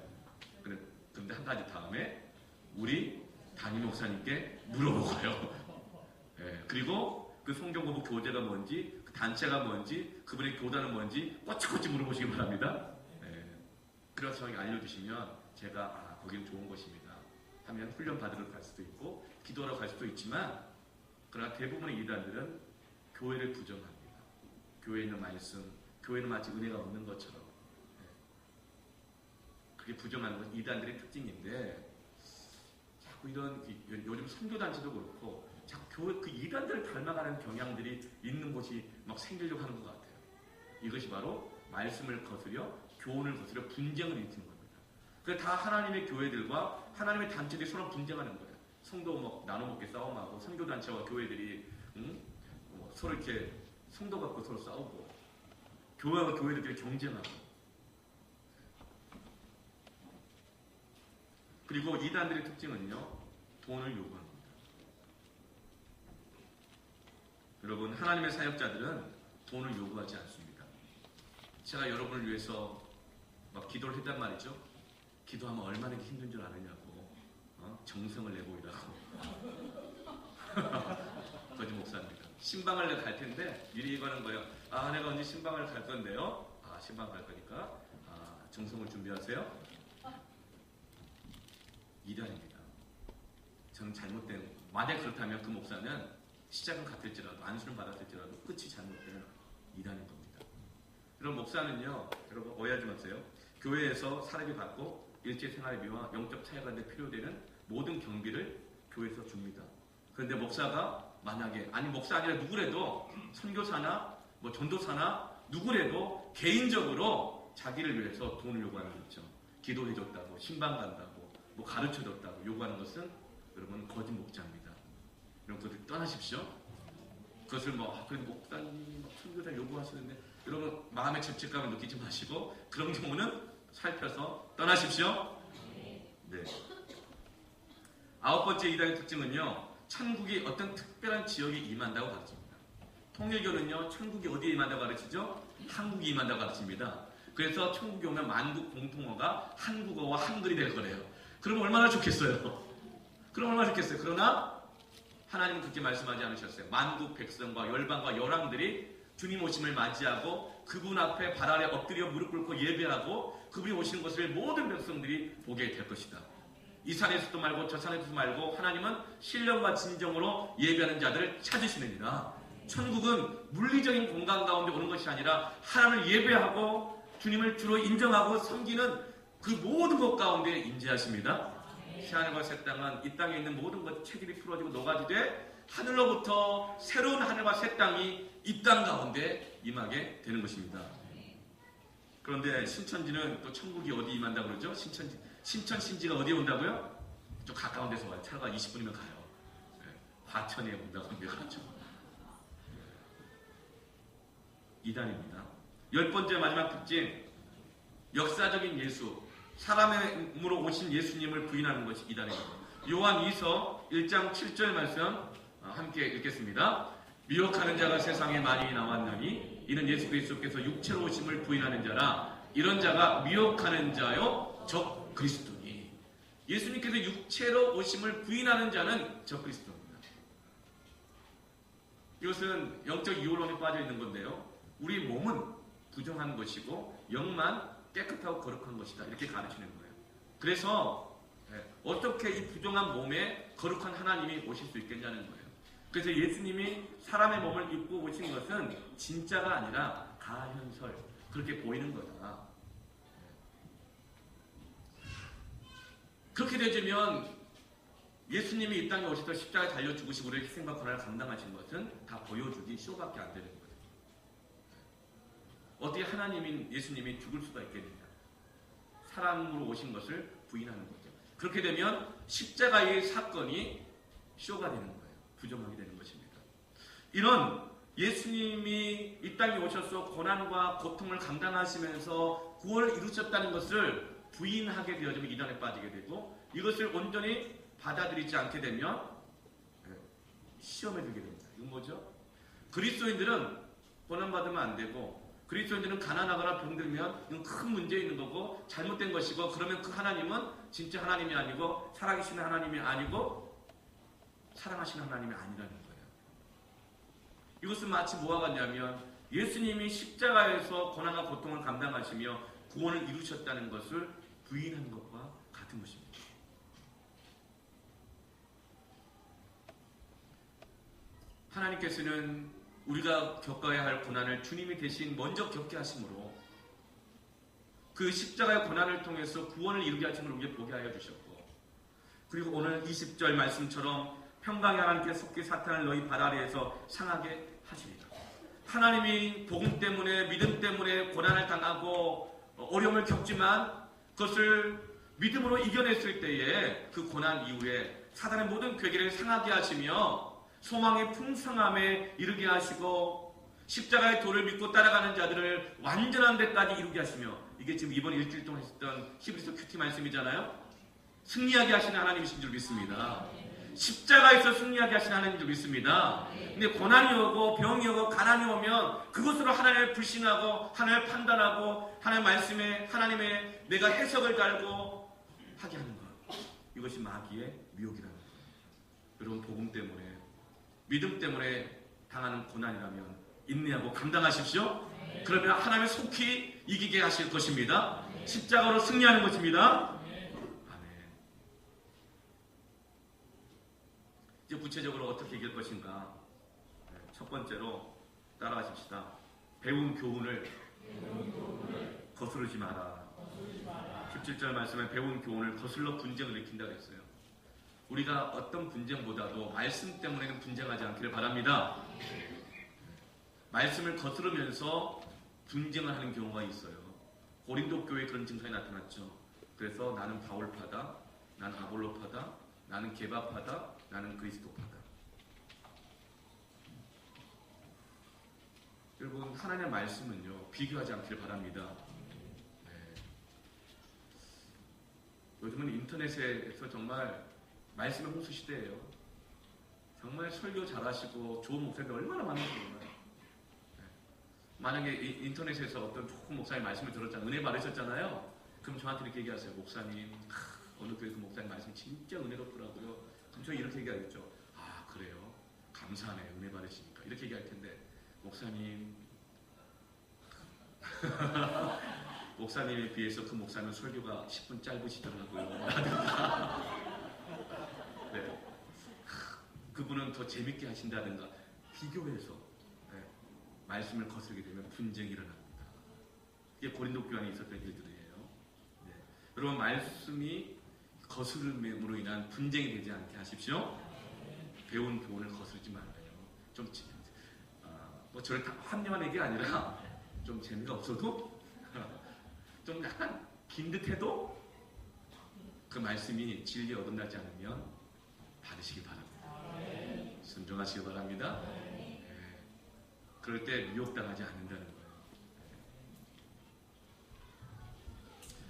[SPEAKER 1] 그런데 한 가지 다음에 우리 담임 목사님께 물어보고요. 그리고 그 성경 공부 교재가 뭔지, 그 단체가 뭔지, 그분의 교단은 뭔지 꼬치꼬치 물어보시기 바랍니다. 그래서 저에게 알려주시면 제가 거기는 좋은 곳입니다 하면 훈련 받으러 갈 수도 있고 기도하러 갈 수도 있지만 그러나 대부분의 이단들은 교회를 부정합니다. 교회에 있는 말씀, 교회는 마치 은혜가 없는 것처럼 그게 부정하는 건 이단들의 특징인데 자꾸 이런 요즘 선교단체도 그렇고 자꾸 교회 그 이단들을 닮아가는 경향들이 있는 곳이 막 생기려고 하는 것 같아요. 이것이 바로 말씀을 거스려 교훈을 거스려 분쟁을 일으키는 겁니다. 그래서 다 하나님의 교회들과 하나님의 단체들이 서로 분쟁하는 거예요. 성도 뭐 나눠먹게 싸움하고 선교단체와 교회들이 서로 이렇게 성도 갖고 서로 싸우고 교회와 교회들끼리 경쟁하고 그리고 이단들의 특징은요 돈을 요구합니다. 여러분 하나님의 사역자들은 돈을 요구하지 않습니다. 제가 여러분을 위해서 막 기도를 했단 말이죠. 기도하면 얼마나 힘든 줄 아느냐고 정성을 내고 일하고 거짓 목사입니다. 신방을 내가 갈 텐데 미리 이거는 거예요. 내가 언제 신방을 갈 건데요. 신방 갈 거니까 정성을 준비하세요. 이단입니다. 저는 잘못된 만약 그렇다면 그 목사는 시작은 같을지라도 안수를 받았을지라도 끝이 잘못된 이단인 겁니다. 그럼 목사는요 여러분 오해하지 마세요. 교회에서 사례비 받고 일제생활비와 영적 차이가는데 필요되는 모든 경비를 교회에서 줍니다. 그런데 목사가 만약에 목사 아니라 누구래도 선교사나 뭐 전도사나 누구래도 개인적으로 자기를 위해서 돈을 요구하는 거 있죠. 기도해줬다고 신방 간다고 뭐 가르쳐줬다고 요구하는 것은 여러분 거짓 목자입니다. 여러분 그것을 떠나십시오. 그것을 그래도 목사님 선교사 요구하시는데 여러분 마음의 죄책감을 느끼지 마시고 그런 경우는 살펴서 떠나십시오. 네. 9번째 이단의 특징은요 천국이 어떤 특별한 지역에 임한다고 가르칩니다. 통일교는요, 천국이 어디에 임한다고 가르치죠? 한국이 임한다고 가르칩니다. 그래서 천국이 오면 만국 공통어가 한국어와 한글이 될 거래요. 그럼 얼마나 좋겠어요? 그러나 하나님은 그렇게 말씀하지 않으셨어요. 만국 백성과 열방과 열왕들이 주님 오심을 맞이하고 그분 앞에 발 아래 엎드려 무릎 꿇고 예배하고 그분이 오시는 것을 모든 백성들이 보게 될 것이다. 이 산에서도 말고 저 산에서도 말고 하나님은 신령과 진정으로 예배하는 자들을 찾으시느니라. 천국은 물리적인 공간 가운데 오는 것이 아니라 하나님을 예배하고 주님을 주로 인정하고 섬기는 그 모든 것 가운데 임재하십니다. 새하늘과 새 땅은 이 땅에 있는 모든 것 체질이 풀어지고 녹아지되 하늘로부터 새로운 하늘과 새 땅이 이 땅 가운데 임하게 되는 것입니다. 그런데 신천지는 또 천국이 어디 임한다고 그러죠? 신천지가 어디에 온다고요? 좀 가까운 데서 와요. 차가 20분이면 가요. 과천에 온다고 합니다. 이단입니다. 10번째 마지막 특징, 역사적인 예수, 사람의 몸으로 오신 예수님을 부인하는 것이 이단입니다. 요한 2서 1장 7절 말씀 함께 읽겠습니다. 미혹하는 자가 세상에 많이 나왔나니 이는 예수 그리스도께서 육체로 오심을 부인하는 자라. 이런 자가 미혹하는 자요 적 그리스도니. 예수님께서 육체로 오심을 부인하는 자는 적 그리스도입니다. 이것은 영적 이혼론에 빠져 있는 건데요. 우리 몸은 부정한 것이고 영만 깨끗하고 거룩한 것이다. 이렇게 가르치는 거예요. 그래서 어떻게 이 부정한 몸에 거룩한 하나님이 오실 수 있겠냐는 거예요. 그래서 예수님이 사람의 몸을 입고 오신 것은 진짜가 아니라 가현설, 그렇게 보이는 거다. 그렇게 되면 예수님이 이 땅에 오셔서 십자가에 달려 죽으시고 우리의 희생과 고난을 감당하신 것은 다 보여주기 쇼밖에 안 되는 거예요. 어떻게 하나님인 예수님이 죽을 수가 있겠느냐. 사람으로 오신 것을 부인하는 거죠. 그렇게 되면 십자가의 사건이 쇼가 되는 거예요. 부정하게 되는 것입니다. 이런 예수님이 이 땅에 오셔서 고난과 고통을 감당하시면서 구원을 이루셨다는 것을 부인하게 되어지면 이단에 빠지게 되고 이것을 온전히 받아들이지 않게 되면 시험에 들게 됩니다. 이건 뭐죠? 그리스도인들은 고난받으면 안 되고 그리스도인들은 가난하거나 병들면 이건 큰 문제 있는 거고 잘못된 것이고 그러면 그 하나님은 진짜 하나님이 아니고 살아계신 하나님이 아니고 사랑하시는 하나님이 아니라는 거예요. 이것은 마치 뭐와 같냐면 예수님이 십자가에서 고난과 고통을 감당하시며 구원을 이루셨다는 것을 부인한 것과 같은 것입니다. 하나님께서는 우리가 겪어야 할 고난을 주님이 대신 먼저 겪게 하심으로 그 십자가의 고난을 통해서 구원을 이루게 하심을 우리에게 보게 하여 주셨고 그리고 오늘 20절 말씀처럼 평강의 하나님께 속히 사탄을 너희 발 아래에서 상하게 하시리라. 하나님이 복음 때문에 믿음 때문에 고난을 당하고 어려움을 겪지만 그것을 믿음으로 이겨냈을 때에 그 고난 이후에 사단의 모든 괴계를 상하게 하시며 소망의 풍성함에 이르게 하시고 십자가의 도를 믿고 따라가는 자들을 완전한 데까지 이루게 하시며 이게 지금 이번 일주일 동안 했던 히브리서 큐티 말씀이잖아요. 승리하게 하시는 하나님이신 줄 믿습니다. 십자가에서 승리하게 하시는 하나님인 줄 믿습니다. 근데 고난이 오고 병이 오고 가난이 오면 그것으로 하나님을 불신하고 하나님을 판단하고 하나님 말씀에 하나님의 내가 해석을 달고 하게 하는 것, 이것이 마귀의 미혹이라는 거예요. 여러분 복음 때문에 믿음 때문에 당하는 고난이라면 인내하고 감당하십시오. 그러면 하나님의 속히 이기게 하실 것입니다. 십자가로 승리하는 것입니다. 이제 구체적으로 어떻게 이길 것인가? 첫 번째로 따라가십시다. 배운 교훈을 거스르지 마라. 17절 말씀에 배운 교훈을 거슬러 분쟁을 일으킨다고 했어요. 우리가 어떤 분쟁보다도 말씀 때문에는 분쟁하지 않기를 바랍니다. 말씀을 거스르면서 분쟁을 하는 경우가 있어요. 고린도 교회에 그런 증상이 나타났죠. 그래서 나는 바울파다, 나는 아볼로파다, 나는 게바파다, 나는 그리스도파다. 여러분 하나님의 말씀은요 비교하지 않기를 바랍니다. 요즘은 인터넷에서 정말 말씀의 홍수 시대예요. 정말 설교 잘하시고 좋은 목사님들 얼마나 많은지 몰라요. 만약에 인터넷에서 어떤 좋은 목사님 말씀을 들었잖아요. 은혜 받으셨잖아요. 그럼 저한테 이렇게 얘기하세요. 목사님, 어느 교회 그 목사님 말씀 진짜 은혜롭더라고요. 그럼 저 이렇게 얘기하겠죠. 아, 그래요? 감사하네요. 은혜 받으시니까. 이렇게 얘기할 텐데, 목사님, 목사님에 비해서 그 목사님 설교가 10분 짧으시더라고요. 네. 그분은 더 재밌게 하신다든가 비교해서 말씀을 거스르게 되면 분쟁이 일어납니다. 이게 고린도 교회에 있었던 일들이에요. 네. 여러분, 말씀이 거스름으로 인한 분쟁이 되지 않게 하십시오. 배운 교훈을 거스르지 말아요. 좀 뭐 저를 다 합리화한 얘기 아니라 좀 재미가 없어도 좀 약간 긴 듯해도 그 말씀이 진리에 어긋나지 않으면 받으시기 바랍니다. 순종하시기 바랍니다. 그럴 때 미혹당하지 않는다는 거예요.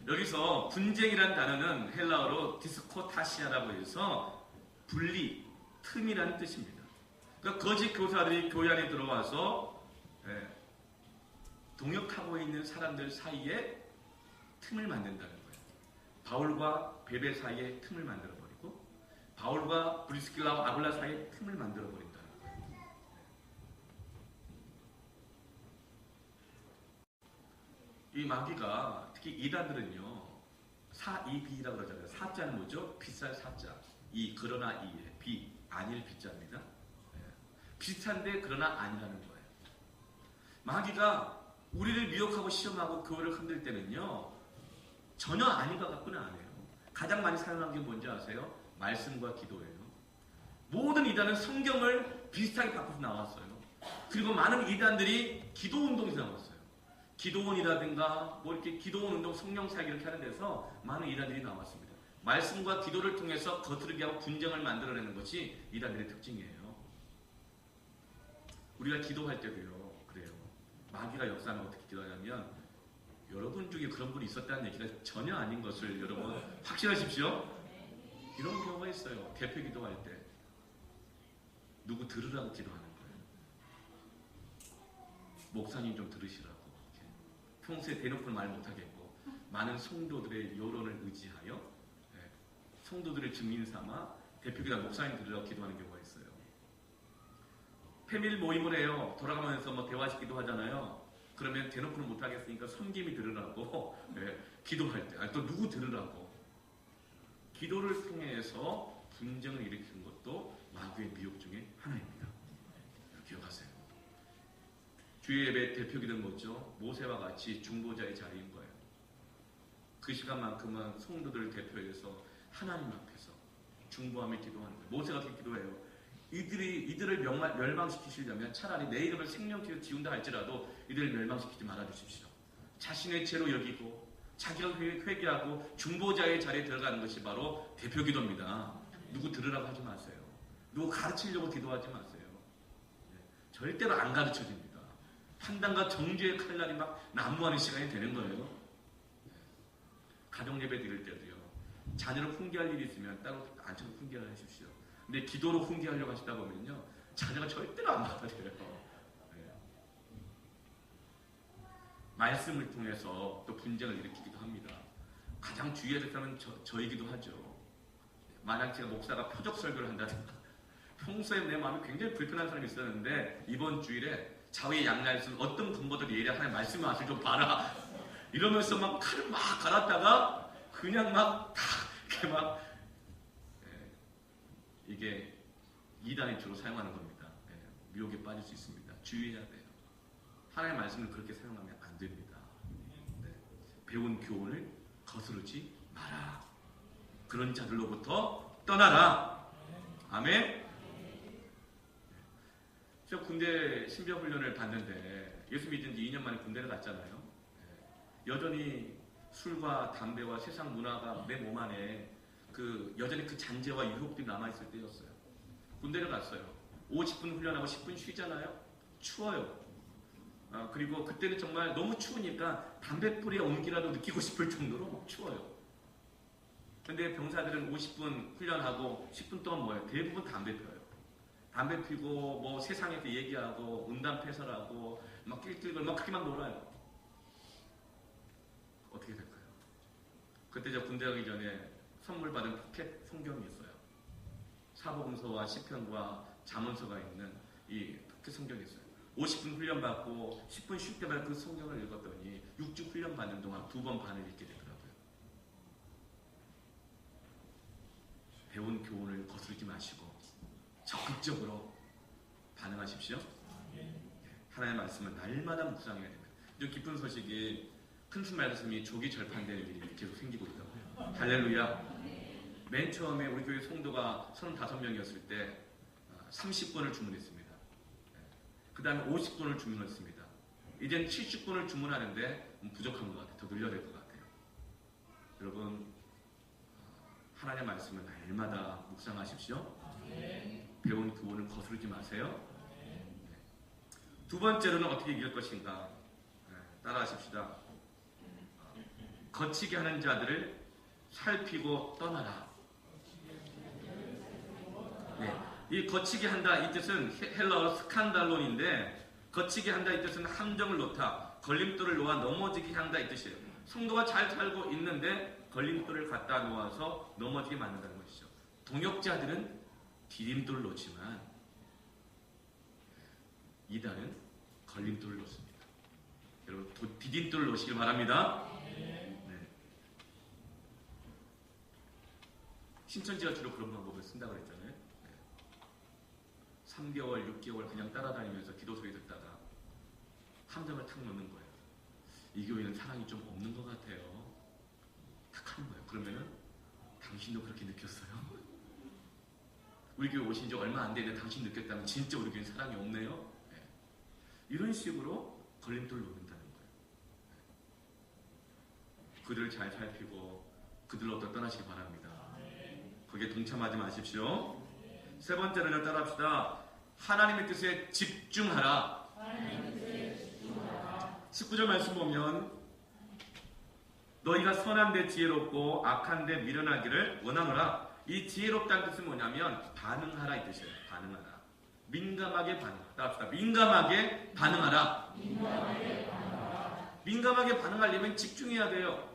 [SPEAKER 1] 여기서 분쟁이라는 단어는 헬라어로 디스코타시아라고 해서 분리, 틈이라는 뜻입니다. 그러니까 거짓 교사들이 교회 안에 들어와서 동역하고 있는 사람들 사이에 틈을 만든다는 거예요. 바울과 베베 사이에 틈을 만들어버리고 바울과 브리스길라와 아굴라 사이에 틈을 만들어버린다는 거예요. 이 마귀가 특히 이단들은요, 사이비라고 그러잖아요. 사자는 뭐죠? 비쌀 사자. 이 그러나 이에 비 아닐 비자입니다. 비슷한데 그러나 아니라는 거예요. 마귀가 우리를 미혹하고 시험하고 교회를 흔들 때는요, 전혀 아닌 것 같고는 안 해요. 가장 많이 사용한 게 뭔지 아세요? 말씀과 기도예요. 모든 이단은 성경을 비슷하게 바꿔서 나왔어요. 그리고 많은 이단들이 기도 운동에서 나왔어요. 기도원이라든가 뭐 이렇게 기도원 운동, 성령사역 이렇게 하는 데서 많은 이단들이 나왔습니다. 말씀과 기도를 통해서 거스르게 하고 분쟁을 만들어내는 것이 이단들의 특징이에요. 우리가 기도할 때도요, 그래요. 마귀가 역사하면 어떻게 기도하냐면, 여러분 중에 그런 분이 있었다는 얘기가 전혀 아닌 것을 여러분 확신하십시오. 이런 경우가 있어요. 대표 기도할 때 누구 들으라고 기도하는 거예요. 목사님 좀 들으시라고. 이렇게. 평소에 대놓고는 말 못하겠고 많은 성도들의 여론을 의지하여 성도들의 증인 삼아 대표 기도 목사님 들으라고 기도하는 경우가 있어요. 패밀 모임을 해요. 돌아가면서 뭐 대화시키기도 하잖아요. 그러면 대놓고는 못하겠으니까 섬김이 들으라고 기도할 때 또 누구 들으라고 기도를 통해서 분쟁을 일으키는 것도 마귀의 미혹 중에 하나입니다. 기억하세요. 주의 예배 대표 기도는 뭐죠? 모세와 같이 중보자의 자리인 거예요. 그 시간만큼은 성도들을 대표해서 하나님 앞에서 중보하며 기도하는 거예요. 모세가 어떻게 기도해요? 이들을 멸망시키시려면 차라리 내 이름을 생명체로 지운다 할지라도 이들을 멸망시키지 말아주십시오. 자신의 죄로 여기고 자기가 회개하고 중보자의 자리에 들어가는 것이 바로 대표 기도입니다. 누구 들으라고 하지 마세요. 누구 가르치려고 기도하지 마세요. 절대로 안 가르쳐집니다. 판단과 정죄의 칼날이 막 난무하는 시간이 되는 거예요. 가정 예배 드릴 때도요, 자녀를 훈계할 일이 있으면 따로 앉혀서 훈계를 하십시오. 근데 기도로 훈계하려고 하시다 보면요, 자녀가 절대로 안 받아들여요. 말씀을 통해서 또 분쟁을 일으키기도 합니다. 가장 주의해야 될 사람은 저이기도 하죠. 만약 제가 목사가 표적 설교를 한다든가 평소에 내 마음이 굉장히 불편한 사람이 있었는데 이번 주일에 좌우의 양날선 어떤 근거들이 예리한 하나님 말씀의 맛을 좀 봐라 이러면서 막 칼을 막 갈았다가 그냥 막 다 이렇게 막 이게 이단이 주로 사용하는 겁니다. 미혹에 빠질 수 있습니다. 주의해야 돼요. 하나님의 말씀을 그렇게 사용하면 안 됩니다. 배운 교훈을 거스르지 마라. 그런 자들로부터 떠나라. 아멘. 저 군대 신병훈련을 받는데 예수 믿은 지 2년 만에 군대를 갔잖아요. 여전히 술과 담배와 세상 문화가 내 몸 안에 여전히 그 잔재와 유혹들이 남아있을 때였어요. 군대를 갔어요. 50분 훈련하고 10분 쉬잖아요. 추워요. 그리고 그때는 정말 너무 추우니까 담뱃불의 온기라도 느끼고 싶을 정도로 추워요. 근데 병사들은 50분 훈련하고 10분 동안 뭐예요? 대부분 담배 펴요. 담배 피고 뭐 세상에서 얘기하고 음담패설하고 막 낄낄걸 막 그렇게만 놀아요. 어떻게 될까요? 그때 저 군대 가기 전에 선물 받은 포켓 성경이 있어요. 사복음서와 시편과 잠언서가 있는 이 포켓 성경이 있어요. 50분 훈련 받고 10분 쉴 때마다 그 성경을 읽었더니 6주 훈련 받는 동안 2번 반을 읽게 되더라고요. 배운 교훈을 거스르지 마시고 적극적으로 반응하십시오. 하나님의 말씀을 날마다 묵상해야 됩니다. 이 깊은 소식이 큰 말씀이 조기 절판되는 일이 계속 생기고 있다고요. 할렐루야. 맨 처음에 우리 교회 성도가 35명이었을 때 30번을 주문했습니다. 그 다음에 50번을 주문했습니다. 이젠 70번을 주문하는데 부족한 것 같아요. 더 늘려야 될 것 같아요. 여러분, 하나님의 말씀을 날마다 묵상하십시오. 배운 교훈을 거스르지 마세요. 두 번째로는 어떻게 이길 것인가? 따라하십시다. 거치게 하는 자들을 살피고 떠나라. 이 거치게 한다 이 뜻은 헬라어 스칸달론인데, 거치게 한다 이 뜻은 함정을 놓다, 걸림돌을 놓아 넘어지게 한다 이 뜻이에요. 성도가 잘 살고 있는데 걸림돌을 갖다 놓아서 넘어지게 만든다는 것이죠. 동역자들은 디딤돌을 놓지만 이단은 걸림돌을 놓습니다. 여러분 디딤돌을 놓으시길 바랍니다. 신천지가 주로 그런 방법을 쓴다고 그랬잖아요. 3개월, 6개월 그냥 따라다니면서 기도 소리 듣다가 함정을 탁 놓는 거예요. 이 교회는 사랑이 좀 없는 것 같아요. 탁 하는 거예요. 그러면은 당신도 그렇게 느꼈어요? 우리 교회 오신 지 얼마 안 되는데 당신 느꼈다면 진짜 우리 교회는 사랑이 없네요. 이런 식으로 걸림돌을 놓는다는 거예요. 그들을 잘 살피고 그들로부터 떠나시기 바랍니다. 거기에 동참하지 마십시오. 세 번째는 따라합시다. 하나님의 뜻에 집중하라. 19절 말씀 보면 너희가 선한데 지혜롭고 악한데 미련하기를 원하노라. 이 지혜롭다는 뜻은 뭐냐면 반응하라 이 뜻이에요. 반응하라. 민감하게 반응하라. 따라합시다. 민감하게 반응하라. 민감하게 반응하려면 집중해야 돼요.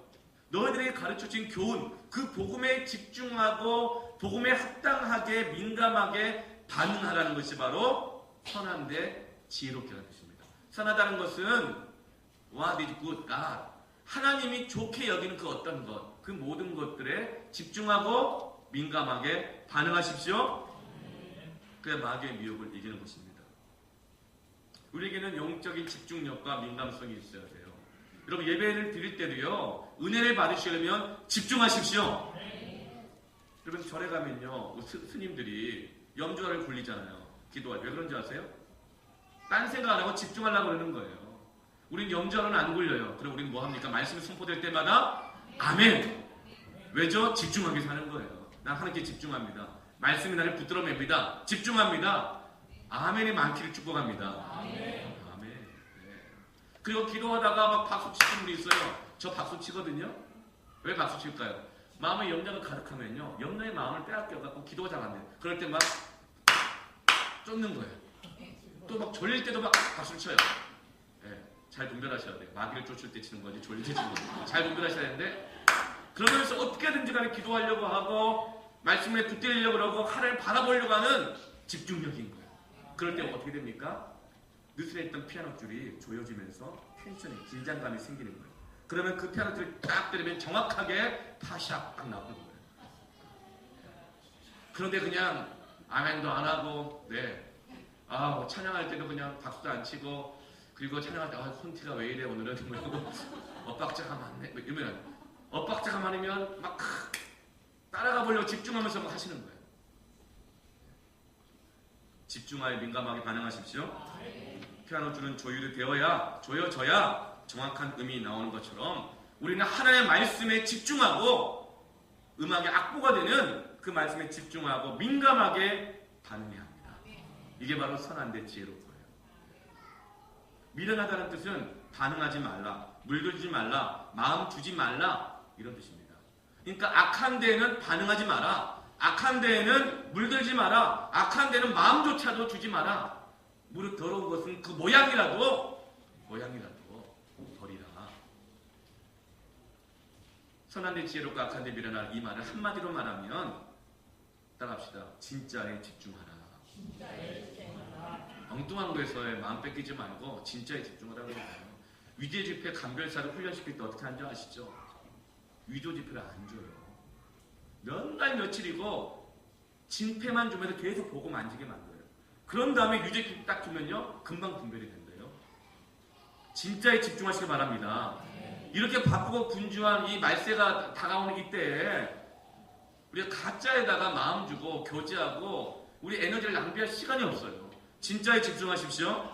[SPEAKER 1] 너희들에게 가르쳐진 교훈, 그 복음에 집중하고 복음에 합당하게 민감하게 반응하라는 것이 바로 선한데 지혜롭게 하는 것입니다. 선하다는 것은 What is good God, 하나님이 좋게 여기는 그 어떤 것, 그 모든 것들에 집중하고 민감하게 반응하십시오. 그래야 마귀의 미혹을 이기는 것입니다. 우리에게는 영적인 집중력과 민감성이 있어야 돼요. 여러분 예배를 드릴 때도요, 은혜를 받으시려면 집중하십시오. 여러분 절에 가면요, 스님들이 염주화를 굴리잖아요. 기도할 때. 왜 그런지 아세요? 딴 생각 안 하고 집중하려고 그러는 거예요. 우린 염주화는 안 굴려요. 그럼 우리는 뭐 합니까? 말씀이 선포될 때마다 아멘. 왜죠? 집중하게 사는 거예요. 난 하나님께 집중합니다. 말씀이 나를 붙들어 맵니다. 집중합니다. 아멘이 많기를 축복합니다. 아멘. 그리고 기도하다가 막 박수 치는 분이 있어요. 저 박수 치거든요. 왜 박수 칠까요? 마음에 염려가 가득하면요, 염려의 마음을 빼앗겨갖고 기도가 잘 안 돼요. 그럴 때 막 쫓는 거예요. 또 막 졸릴 때도 막 박수를 쳐요. 잘 분별하셔야 돼요. 마귀를 쫓을 때 치는 거지 졸릴 때 치는 거지. 잘 분별하셔야 되는데, 그러면서 어떻게든지 간에 기도하려고 하고 말씀에 붙들려고 그러고 하나님을 바라보려고 하는 집중력인 거예요. 그럴 때 어떻게 됩니까? 느슨했던 피아노 줄이 조여지면서 텐션이, 긴장감이 생기는 거예요. 그러면 그 피아노 줄을 딱 때리면 정확하게 파시아 딱 나오는 거예요. 그런데 그냥 아멘도 안 하고, 찬양할 때도 그냥 박수도 안 치고, 그리고 찬양할 때 콘티가 왜 이래 오늘은, 엇박자가 많네, 이러면 엇박자가 많으면 막 따라가 보려고 집중하면서 막 하시는 거예요. 집중하여 민감하게 반응하십시오. 피아노 줄은 조여져야 정확한 음이 나오는 것처럼 우리는 하나님의 말씀에 집중하고 음악의 악보가 되는 그 말씀에 집중하고 민감하게 반응해야 합니다. 이게 바로 선한데 지혜로운 거예요. 미련하다는 뜻은 반응하지 말라, 물들지 말라, 마음 주지 말라, 이런 뜻입니다. 그러니까 악한 데에는 반응하지 마라. 악한 데에는 물들지 마라. 악한 데는 마음조차도 주지 마라. 무릇 더러운 것은 그 모양이라도 버리라. 선한 데 지혜롭고 악한 데 미련할 이 말을 한마디로 말하면 따라합시다. 진짜에 집중하라. 엉뚱한 거에서의 마음 뺏기지 말고 진짜에 집중하라고 해요. 위대 집회 감별사를 훈련시킬 때 어떻게 하는지 아시죠? 위조 지폐를 안 줘요. 몇 날 며칠이고 진폐만 주면서 계속 보고 만지게 만들어요. 그런 다음에 유죄 지폐 딱 주면요 금방 분별이 된대요. 진짜에 집중하시기 바랍니다. 이렇게 바쁘고 분주한 이 말세가 다가오는 이때에 우리가 가짜에다가 마음 주고 교제하고 우리 에너지를 낭비할 시간이 없어요. 진짜에 집중하십시오.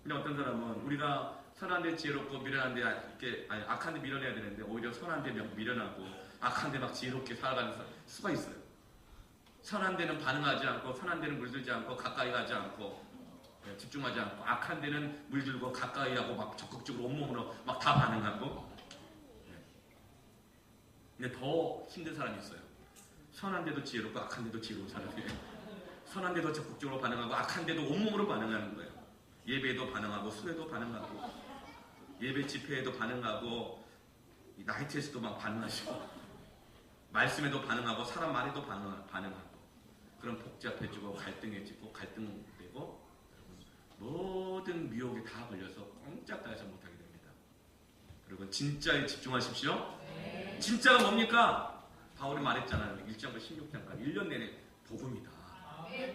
[SPEAKER 1] 근데 어떤 사람은 우리가 선한데 지혜롭고 미련한데 이렇게 악한데 미련해야 되는데 오히려 선한데 미련하고 악한데 막 지혜롭게 살아가는 수가 있어요. 선한데는 반응하지 않고 선한데는 물들지 않고 가까이 가지 않고 집중하지 않고 악한데는 물들고 가까이 하고 막 적극적으로 온몸으로 막 다 반응하고. 근데 더 힘든 사람이 있어요. 선한데도 지혜롭고 악한데도 지혜로운 사람이에요. 선한데도 적극적으로 반응하고 악한데도 온몸으로 반응하는 거예요. 예배에도 반응하고 수에도 반응하고 예배 집회에도 반응하고 나이트에서도 막 반응하시고 말씀에도 반응하고 사람 말에도 반응하고 그럼 복잡해지고 갈등해지고 갈등되고 모든 미혹에 다 걸려서 꼼짝달싹 못하게 됩니다. 여러분 진짜에 집중하십시오. 진짜가 뭡니까? 바울이 말했잖아요. 1장부터 16장까지 1년 내내 복음이다.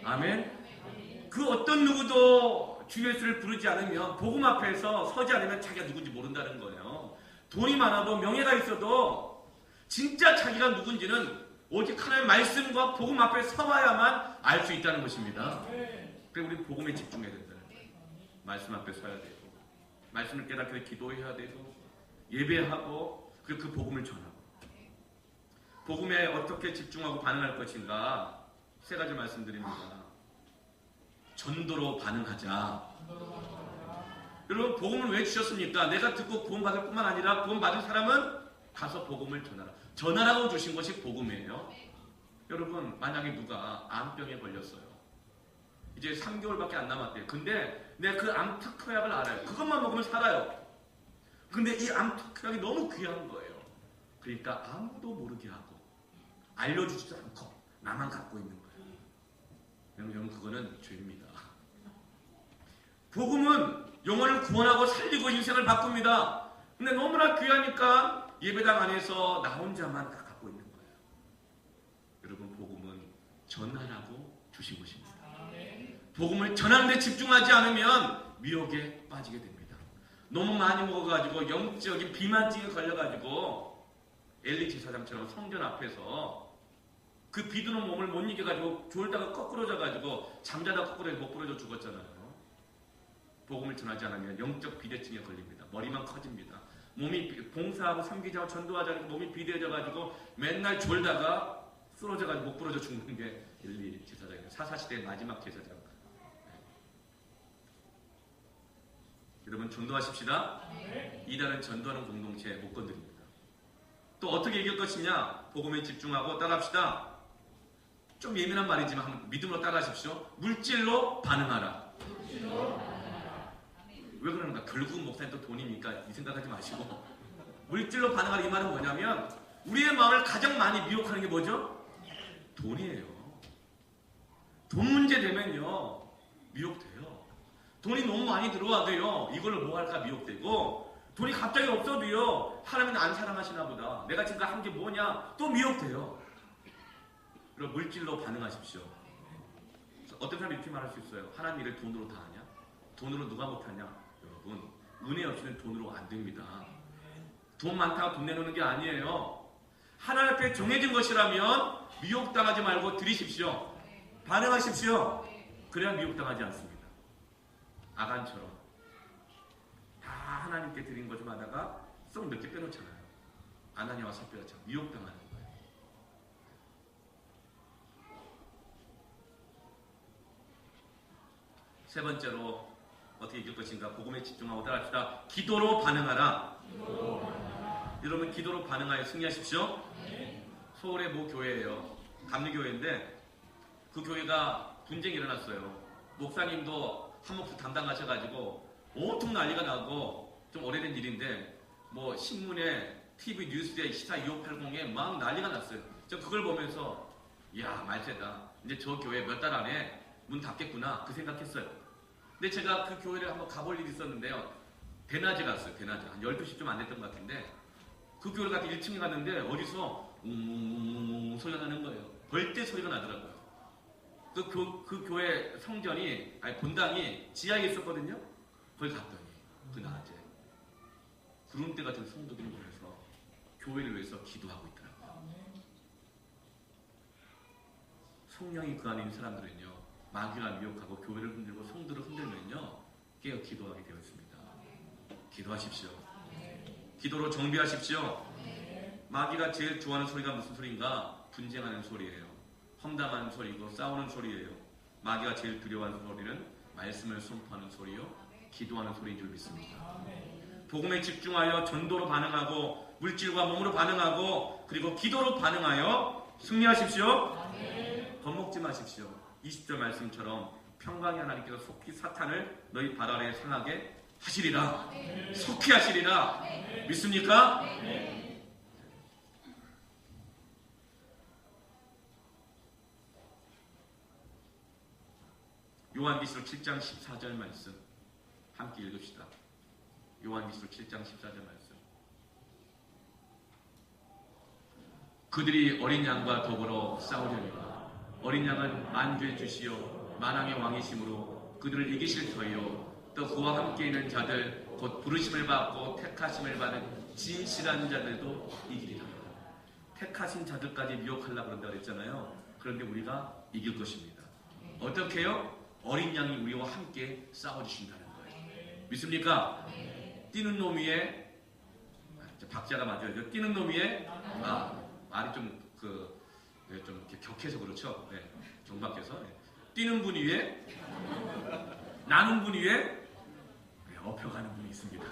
[SPEAKER 1] 아멘. 그 어떤 누구도 주 예수를 부르지 않으면 복음 앞에서 서지 않으면 자기가 누군지 모른다는 거예요. 돈이 많아도 명예가 있어도 진짜 자기가 누군지는 오직 하나님의 말씀과 복음 앞에 서봐야만 알 수 있다는 것입니다. 그래서 우리 복음에 집중해야 된다는 거예요. 말씀 앞에 서야 되고 말씀을 깨닫게 기도해야 되고 예배하고 그리고 그 복음을 전하고 복음에 어떻게 집중하고 반응할 것인가 세 가지 말씀드립니다. 전도로 반응하자. 여러분 복음을 왜 주셨습니까? 내가 듣고 구원받을 뿐만 아니라 구원받은 사람은 가서 복음을 전하라. 전하라고 주신 것이 복음이에요. 여러분 만약에 누가 암병에 걸렸어요. 이제 3개월밖에 안 남았대요. 근데 내가 그 암 특효약을 알아요. 그것만 먹으면 살아요. 근데 이 암 특효약이 너무 귀한 거예요. 그러니까 아무도 모르게 하고 알려주지도 않고 나만 갖고 있는 거예요. 여러분 그거는 죄입니다. 복음은 영혼을 구원하고 살리고 인생을 바꿉니다. 근데 너무나 귀하니까 예배당 안에서 나 혼자만 다 갖고 있는 거예요. 여러분 복음은 전하라고 주신 것입니다. 복음을 전하는 데 집중하지 않으면 미혹에 빠지게 됩니다. 너무 많이 먹어가지고 영적인 비만증에 걸려가지고 엘리 제사장처럼 성전 앞에서 그 비드는 몸을 못 이겨가지고 졸다가 거꾸러져가지고 잠자다 거꾸러져 못 부러져 죽었잖아요. 복음을 전하지 않으면 영적 비대증에 걸립니다. 머리만 커집니다. 몸이 봉사하고 섬기자고 전도하지 않고 몸이 비대해져가지고 맨날 졸다가 쓰러져가지고 못 부러져 죽는 게 엘리 제사장이에요. 사사시대의 마지막 제사장. 여러분 전도하십시다. 이단은 전도하는 공동체 못 건드립니다. 또 어떻게 이길 것이냐? 복음에 집중하고 따라합시다. 좀 예민한 말이지만 한번 믿음으로 따라하십시오. 물질로 반응하라. 왜 그러는가? 결국 목사님 또 돈이니까 이 생각하지 마시고 물질로 반응하라 이 말은 뭐냐면 우리의 마음을 가장 많이 미혹하는 게 뭐죠? 돈이에요. 돈 문제 되면요 미혹돼요. 돈이 너무 많이 들어와도요 이걸로 뭐 할까 미혹되고 돈이 갑자기 없어도요 하나님은 안 사랑하시나 보다. 내가 지금 한 게 뭐냐 또 미혹돼요. 그럼 물질로 반응하십시오. 어떤 사람이 이렇게 말할 수 있어요. 하나님 일을 돈으로 다 하냐? 돈으로 누가 못하냐? 여러분 은혜 없이는 돈으로 안 됩니다. 돈 많다고 돈 내놓는 게 아니에요. 하나님 앞에 정해진 것이라면 미혹당하지 말고 드리십시오. 반응하십시오. 그래야 미혹당하지 않습니다. 아간처럼 다 하나님께 드린 것 좀 하다가 쏙 몇 개 빼놓잖아요. 아나니아와 삽비라처럼 미혹당하는 거예요. 세 번째로 어떻게 이길 것인가? 복음에 집중하고 따라합시다. 기도로 반응하라. 여러분 기도로 반응하여 승리하십시오. 서울의 모 교회예요. 감리교회인데 그 교회가 분쟁이 일어났어요. 목사님도 한 몫을 담당하셔가지고 온통 난리가 나고 좀 오래된 일인데 뭐 신문에 TV 뉴스에 시사 2580에 막 난리가 났어요. 저 그걸 보면서 이야 말세다. 이제 저 교회 몇 달 안에 문 닫겠구나 그 생각했어요. 근데 제가 그 교회를 한번 가볼 일이 있었는데요. 대낮에 갔어요. 대낮에 한 12시 좀 안 됐던 것 같은데 그 교회를 갔다 1층에 갔는데 어디서 웅웅웅 소리가 나는 거예요. 벌떼 소리가 나더라고요. 그 교회 성전이 아니 본당이 지하에 있었거든요. 거기 갔더니 그 낮에 구름대 같은 성도들이 모여서 교회를 위해서 기도하고 있더라고요. 성령이 그 안에 있는 사람들은요 마귀가 미혹하고 교회를 흔들고 성도를 흔들면요 깨어 기도하게 되어 있습니다. 기도하십시오. 기도로 정비하십시오. 마귀가 제일 좋아하는 소리가 무슨 소리인가? 분쟁하는 소리예요. 험담하는 소리고 싸우는 소리예요. 마귀가 제일 두려워하는 소리는 말씀을 선포하는 소리요 기도하는 소리인 줄 믿습니다. 복음에 집중하여 전도로 반응하고 물질과 몸으로 반응하고 그리고 기도로 반응하여 승리하십시오. 겁먹지 마십시오. 20절 말씀처럼 평강의 하나님께서 속히 사탄을 너희 발 아래에 상하게 하시리라. 속히 하시리라. 믿습니까? 요한계시록 7장 14절 말씀 함께 읽읍시다. 요한계시록 7장 14절 말씀. 그들이 어린 양과 더불어 싸우려니와 어린 양은 만주의 주시요 만왕의 왕이심으로 그들을 이기실 터이요 또 그와 함께 있는 자들 곧 부르심을 받고 택하심을 받은 진실한 자들도 이기리라. 택하신 자들까지 미혹하려고 그런다고 그랬잖아요. 그런데 우리가 이길 것입니다. 어떻게 해요? 어린 양이 우리와 함께 싸워주신다는 거예요. 믿습니까? 뛰는 놈 위에 박자가 맞아요. 뛰는 놈 위에 말이 좀 이렇게 격해서 그렇죠. 네, 정박해서 뛰는 분 위에 나는 분 위에 업혀가는 분이 있습니다.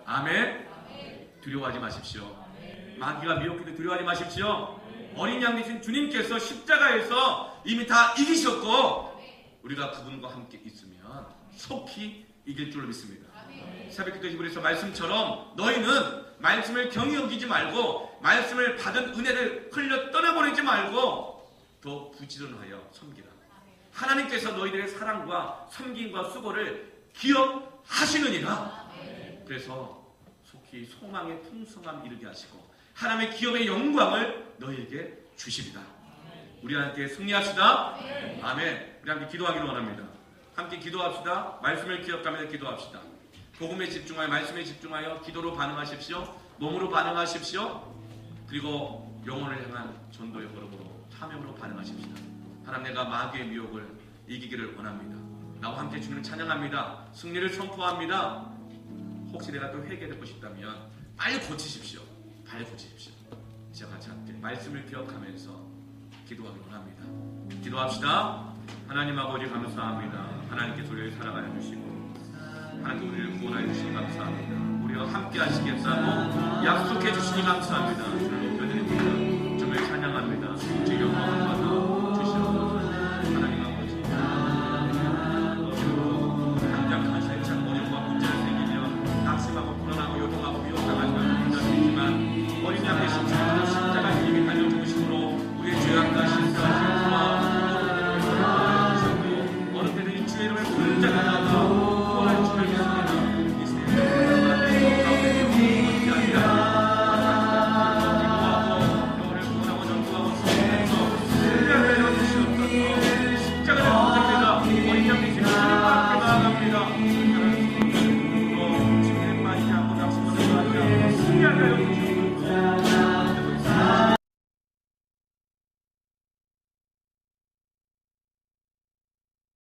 [SPEAKER 1] 아멘. 두려워하지 마십시오. 마귀가 미혹해도 두려워하지 마십시오. 어린 양 되신 주님께서 십자가에서 이미 다 이기셨고 우리가 그분과 함께 있으면 속히 이길 줄로 믿습니다. 새벽기도 히브리서 말씀처럼 너희는 말씀을 경히 여기지 말고 말씀을 받은 은혜를 흘려 떠나버리지 말고 더 부지런하여 섬기라. 하나님께서 너희들의 사랑과 섬김과 수고를 기억하시느니라. 그래서 속히 소망의 풍성함 이르게 하시고 하나님의 기업의 영광을 너희에게 주십니다. 우리 함께 승리합시다. 아멘. 우리 함께 기도하기를 원합니다. 함께 기도합시다. 말씀을 기억하면서 기도합시다. 복음에 집중하여 말씀에 집중하여 기도로 반응하십시오. 몸으로 반응하십시오. 그리고 영혼을 향한 전도의 걸음으로 사명으로 반응하십시다. 하나님 내가 마귀의 미혹을 이기기를 원합니다. 나와 함께 주님을 찬양합니다. 승리를 선포합니다. 혹시 내가 또 회개되고 싶다면 빨리 고치십시오. 빨리 고치십시오. 이제 같이 함께 말씀을 기억하면서 기도하기 원합니다. 기도합시다. 하나님 아버지 감사합니다. 하나님께서 우리를 사랑하여 주시고 하나님께 우리를 구원하여 주시니 감사합니다. 우리와 함께 하시겠다고 약속해 주시니 감사합니다. 주를 높여드립니다. 주를 찬양합니다. 주 영광을